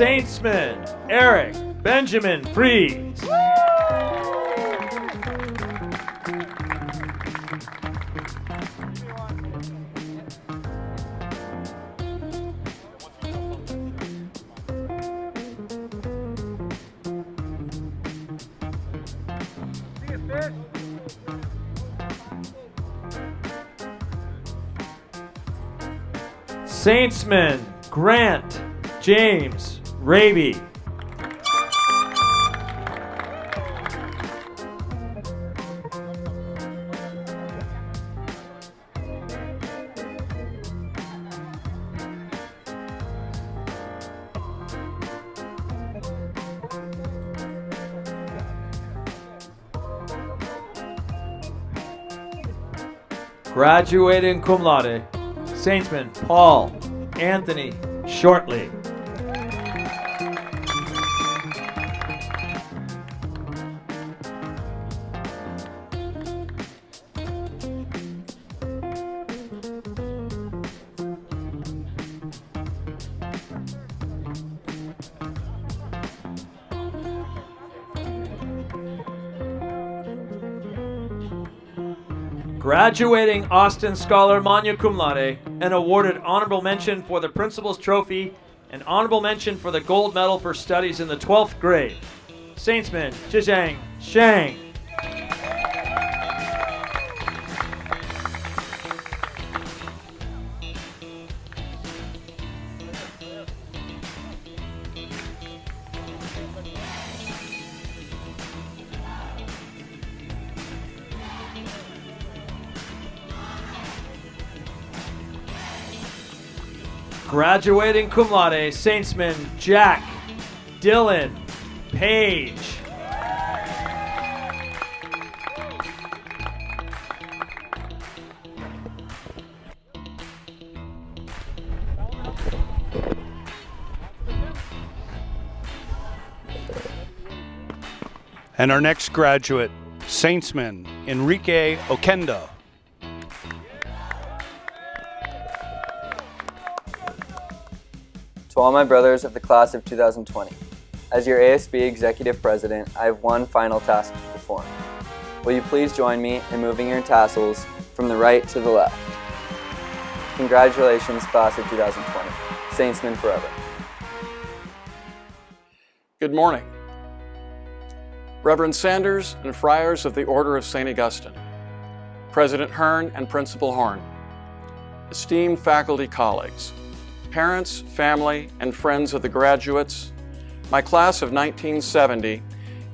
S4: Saintsman Eric Benjamin Freeze. Saintsman Grant James Raby. Graduating cum laude, Saintsman Paul Anthony Shortley. Graduating Austin Scholar magna cum laude and awarded honorable mention for the Principal's Trophy and honorable mention for the gold medal for studies in the 12th grade, Saintsman Zhizhang Shang. Graduating cum laude, Saintsman Jack Dylan Page.
S6: And our next graduate, Saintsman Enrique Okenda.
S2: To all my brothers of the class of 2020, as your ASB Executive President, I have one final task to perform. Will you please join me in moving your tassels from the right to the left? Congratulations, class of 2020. Saintsman forever.
S3: Good morning. Reverend Sanders and Friars of the Order of St. Augustine, President Hearn and Principal Horn, esteemed faculty colleagues, parents, family, and friends of the graduates, my class of 1970,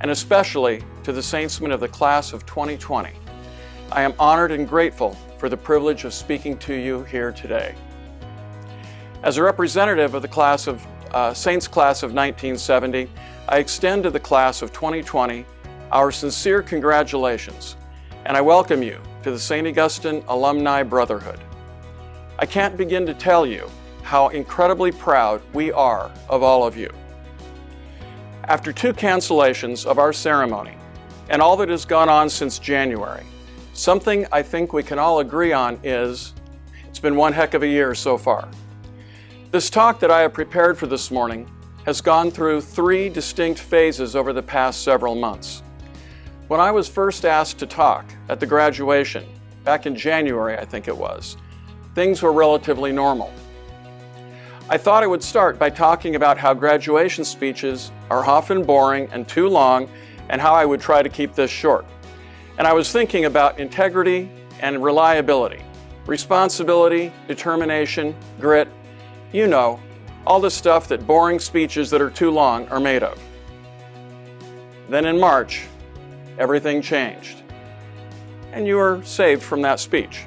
S3: and especially to the Saintsmen of the class of 2020. I am honored and grateful for the privilege of speaking to you here today. As a representative of the class of Saints class of 1970, I extend to the class of 2020 our sincere congratulations, and I welcome you to the St. Augustine Alumni Brotherhood. I can't begin to tell you how incredibly proud we are of all of you. After 2 cancellations of our ceremony and all that has gone on since January, something I think we can all agree on is It's been one heck of a year so far. This talk that I have prepared for this morning has gone through 3 distinct phases over the past several months. When I was first asked to talk at the graduation, back in January I think it was, things were relatively normal. I thought I would start by talking about how graduation speeches are often boring and too long, and how I would try to keep this short. And I was thinking about integrity and reliability, responsibility, determination, grit, you know, all the stuff that boring speeches that are too long are made of. Then in March, everything changed, and you were saved from that speech.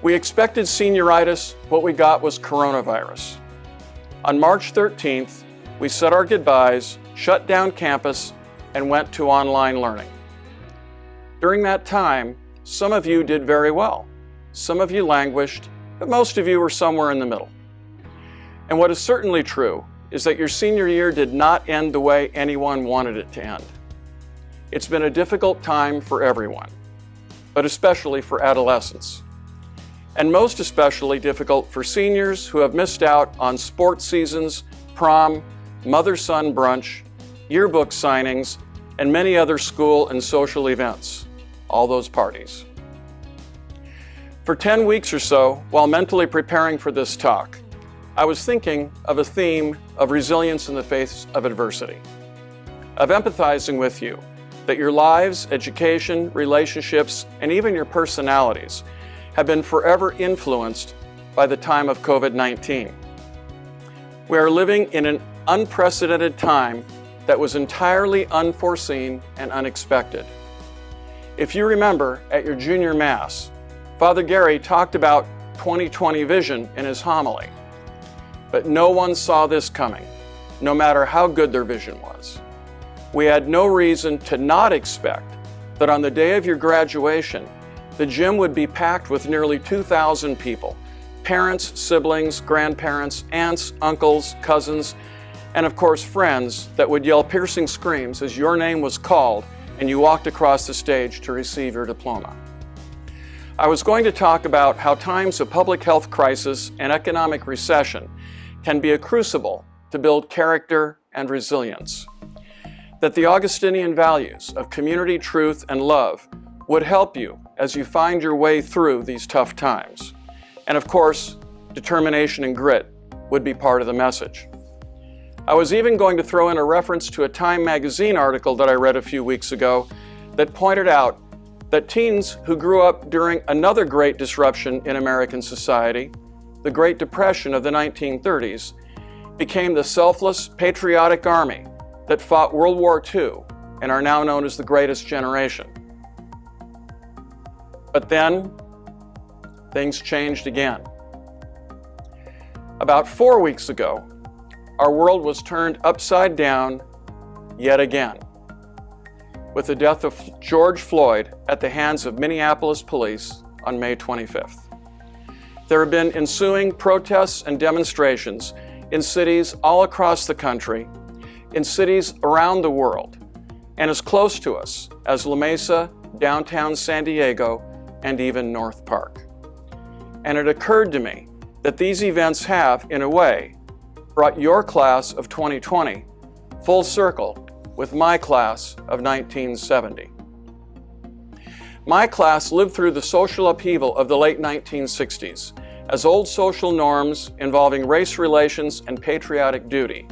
S3: We expected senioritis, what we got was coronavirus. On March 13th, we said our goodbyes, shut down campus, and went to online learning. During that time, some of you did very well. Some of you languished, but most of you were somewhere in the middle. And what is certainly true is that your senior year did not end the way anyone wanted it to end. It's been a difficult time for everyone, but especially for adolescents. And most especially difficult for seniors who have missed out on sports seasons, prom, mother-son brunch, yearbook signings, and many other school and social events, all those parties. For 10 weeks or so, while mentally preparing for this talk, I was thinking of a theme of resilience in the face of adversity, of empathizing with you, that your lives, education, relationships, and even your personalities have been forever influenced by the time of COVID-19. We are living in an unprecedented time that was entirely unforeseen and unexpected. If you remember, at your junior mass, Father Gary talked about 2020 vision in his homily. But no one saw this coming, no matter how good their vision was. We had no reason to not expect that on the day of your graduation, the gym would be packed with nearly 2,000 people, parents, siblings, grandparents, aunts, uncles, cousins, and of course friends that would yell piercing screams as your name was called and you walked across the stage to receive your diploma. I was going to talk about how times of public health crisis and economic recession can be a crucible to build character and resilience. That the Augustinian values of community, truth, and love would help you as you find your way through these tough times. And of course, determination and grit would be part of the message. I was even going to throw in a reference to a Time magazine article that I read a few weeks ago that pointed out that teens who grew up during another great disruption in American society, the Great Depression of the 1930s, became the selfless, patriotic army that fought World War II and are now known as the greatest generation. But then, things changed again. About 4 weeks ago, our world was turned upside down yet again, with the death of George Floyd at the hands of Minneapolis police on May 25th. There have been ensuing protests and demonstrations in cities all across the country, in cities around the world, and as close to us as La Mesa, downtown San Diego, and even North Park. And it occurred to me that these events have, in a way, brought your class of 2020 full circle with my class of 1970. My class lived through the social upheaval of the late 1960s as old social norms involving race relations and patriotic duty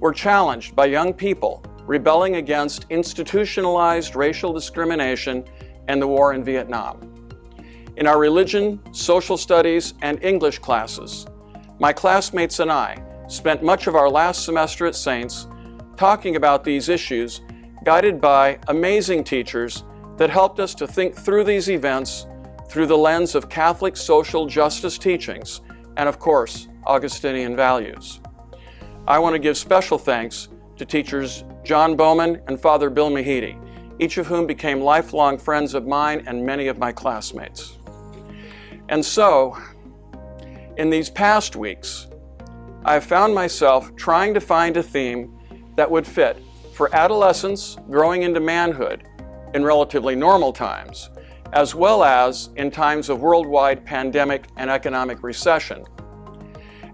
S3: were challenged by young people rebelling against institutionalized racial discrimination and the war in Vietnam. In our religion, social studies, and English classes, my classmates and I spent much of our last semester at Saints talking about these issues, guided by amazing teachers that helped us to think through these events through the lens of Catholic social justice teachings and, of course, Augustinian values. I want to give special thanks to teachers John Bowman and Father Bill Mahidi, each of whom became lifelong friends of mine and many of my classmates. And so, in these past weeks, I have found myself trying to find a theme that would fit for adolescents growing into manhood in relatively normal times, as well as in times of worldwide pandemic and economic recession,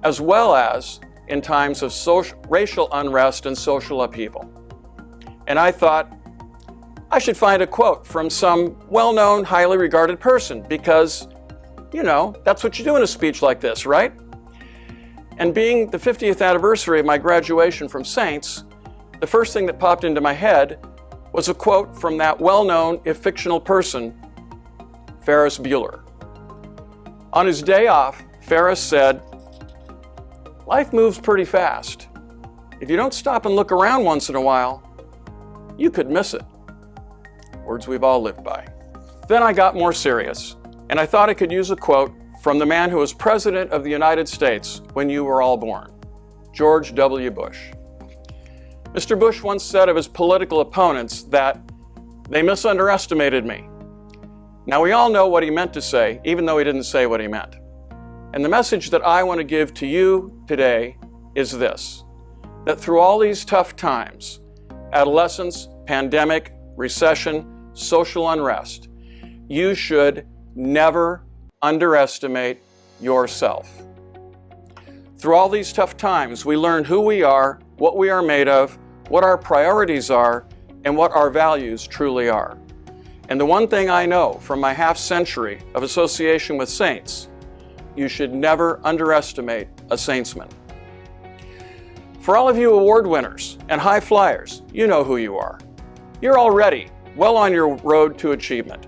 S3: as well as in times of racial unrest and social upheaval. And I thought, I should find a quote from some well-known, highly regarded person because, you know, that's what you do in a speech like this, right? And being the 50th anniversary of my graduation from Saints, the first thing that popped into my head was a quote from that well-known, if fictional person, Ferris Bueller. On his day off, Ferris said, "Life moves pretty fast. If you don't stop and look around once in a while, you could miss it." Words we've all lived by. Then I got more serious, and I thought I could use a quote from the man who was President of the United States when you were all born, George W. Bush. Mr. Bush once said of his political opponents that they misunderestimated me. Now we all know what he meant to say, even though he didn't say what he meant. And the message that I want to give to you today is this, that through all these tough times, adolescence, pandemic, recession, social unrest, you should never underestimate yourself. Through all these tough times, we learn who we are, what we are made of, what our priorities are, and what our values truly are. And the one thing I know from my half-century of association with saints, you should never underestimate a saintsman. For all of you award winners and high flyers, you know who you are. You're already well on your road to achievement.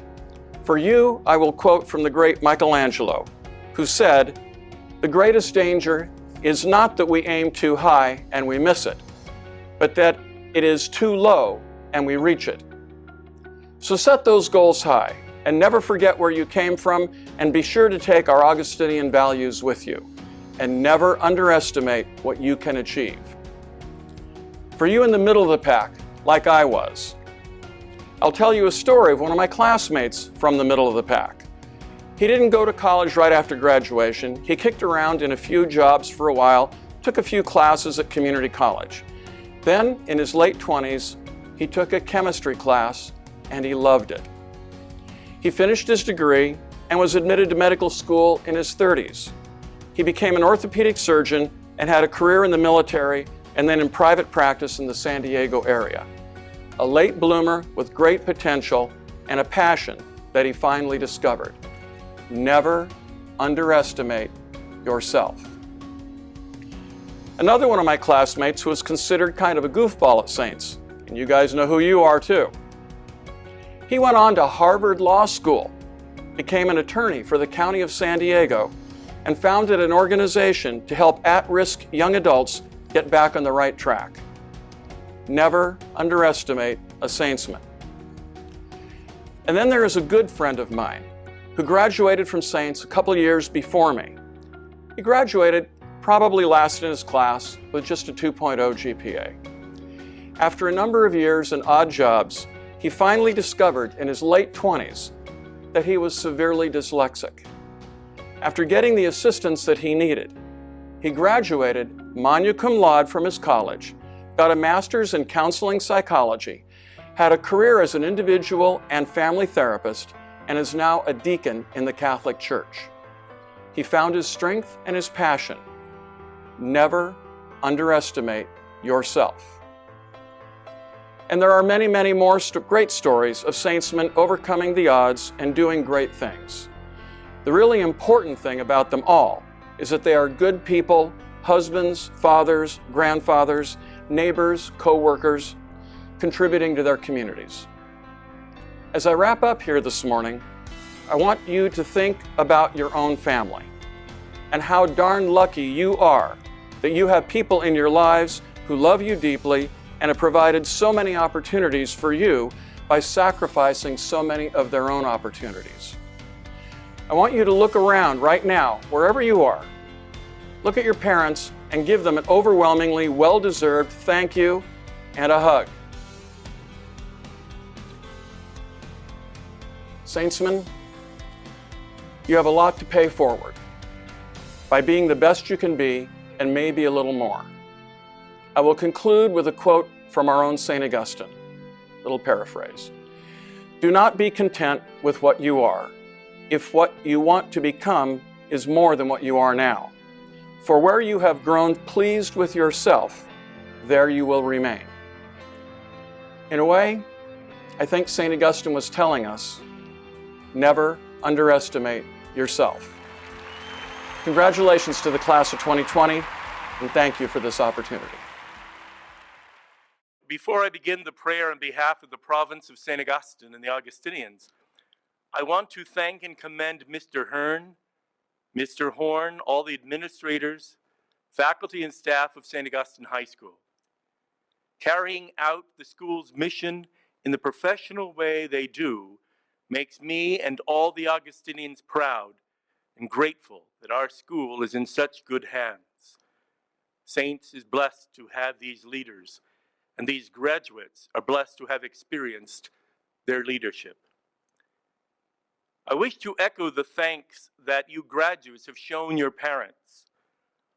S3: For you, I will quote from the great Michelangelo, who said, "The greatest danger is not that we aim too high and we miss it, but that it is too low and we reach it." So set those goals high and never forget where you came from, and be sure to take our Augustinian values with you, and never underestimate what you can achieve. For you in the middle of the pack, like I was, I'll tell you a story of one of my classmates from the middle of the pack. He didn't go to college right after graduation. He kicked around in a few jobs for a while, took a few classes at community college. Then, in his late 20s, he took a chemistry class and he loved it. He finished his degree and was admitted to medical school in his 30s. He became an orthopedic surgeon and had a career in the military and then in private practice in the San Diego area. A late bloomer with great potential and a passion that he finally discovered. Never underestimate yourself. Another one of my classmates who was considered kind of a goofball at Saints, and you guys know who you are too. He went on to Harvard Law School, became an attorney for the County of San Diego, and founded an organization to help at-risk young adults get back on the right track. Never underestimate a saintsman. And then there is a good friend of mine who graduated from Saints a couple years before me. He graduated probably last in his class with just a 2.0 GPA. After a number of years and odd jobs, he finally discovered in his late 20s that he was severely dyslexic. After getting the assistance that he needed, he graduated magna cum laude from his college, got a master's in counseling psychology, had a career as an individual and family therapist, and is now a deacon in the Catholic Church. He found his strength and his passion. Never underestimate yourself. And there are many, many more great stories of saintsmen overcoming the odds and doing great things. The really important thing about them all is that they are good people, husbands, fathers, grandfathers, neighbors, co-workers, contributing to their communities. As I wrap up here this morning, I want you to think about your own family and how darn lucky you are that you have people in your lives who love you deeply and have provided so many opportunities for you by sacrificing so many of their own opportunities. I want you to look around right now, wherever you are. Look at your parents and give them an overwhelmingly well-deserved thank you and a hug. Saintsmen, you have a lot to pay forward by being the best you can be and maybe a little more. I will conclude with a quote from our own St. Augustine, little paraphrase. Do not be content with what you are, if what you want to become is more than what you are now. For where you have grown pleased with yourself, there you will remain. In a way, I think St. Augustine was telling us, never underestimate yourself. Congratulations to the class of 2020, and thank you for this opportunity.
S7: Before I begin the prayer on behalf of the province of St. Augustine and the Augustinians, I want to thank and commend Mr. Hearn, Mr. Horn, all the administrators, faculty and staff of St. Augustine High School. Carrying out the school's mission in the professional way they do makes me and all the Augustinians proud and grateful that our school is in such good hands. Saints is blessed to have these leaders, and these graduates are blessed to have experienced their leadership. I wish to echo the thanks that you graduates have shown your parents.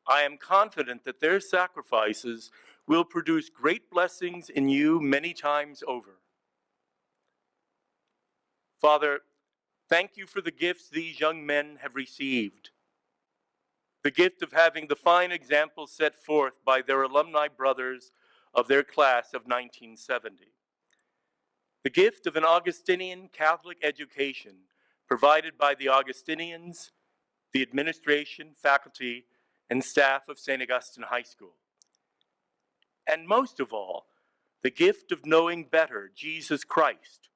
S7: I am confident that their sacrifices will produce great blessings in you many times over. Father, thank you for the gifts these young men have received. The gift of having the fine example set forth by their alumni brothers of their class of 1970. The gift of an Augustinian Catholic education provided by the Augustinians, the administration, faculty, and staff of St. Augustine High School. And most of all, the gift of knowing better Jesus Christ,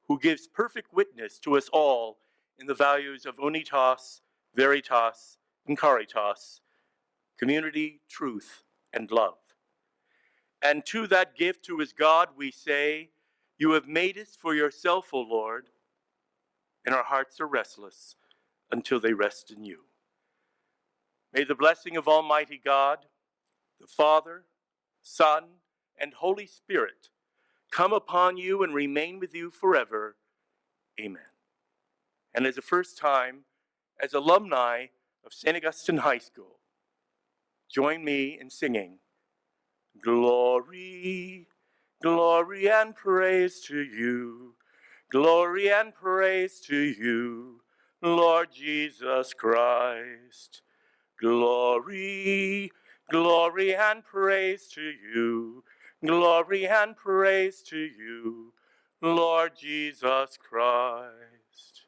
S7: who gives perfect witness to us all in the values of unitas, veritas, and caritas, community, truth, and love. And to that gift who is God, we say, you have made us for yourself, O Lord, and our hearts are restless until they rest in you. May the blessing of Almighty God, the Father, Son, and Holy Spirit come upon you and remain with you forever. Amen. And as a first time, as alumni of St. Augustine High School, join me in singing, Glory, glory and praise to you, glory and praise to you, Lord Jesus Christ. Glory, glory and praise to you, glory and praise to you, Lord Jesus Christ.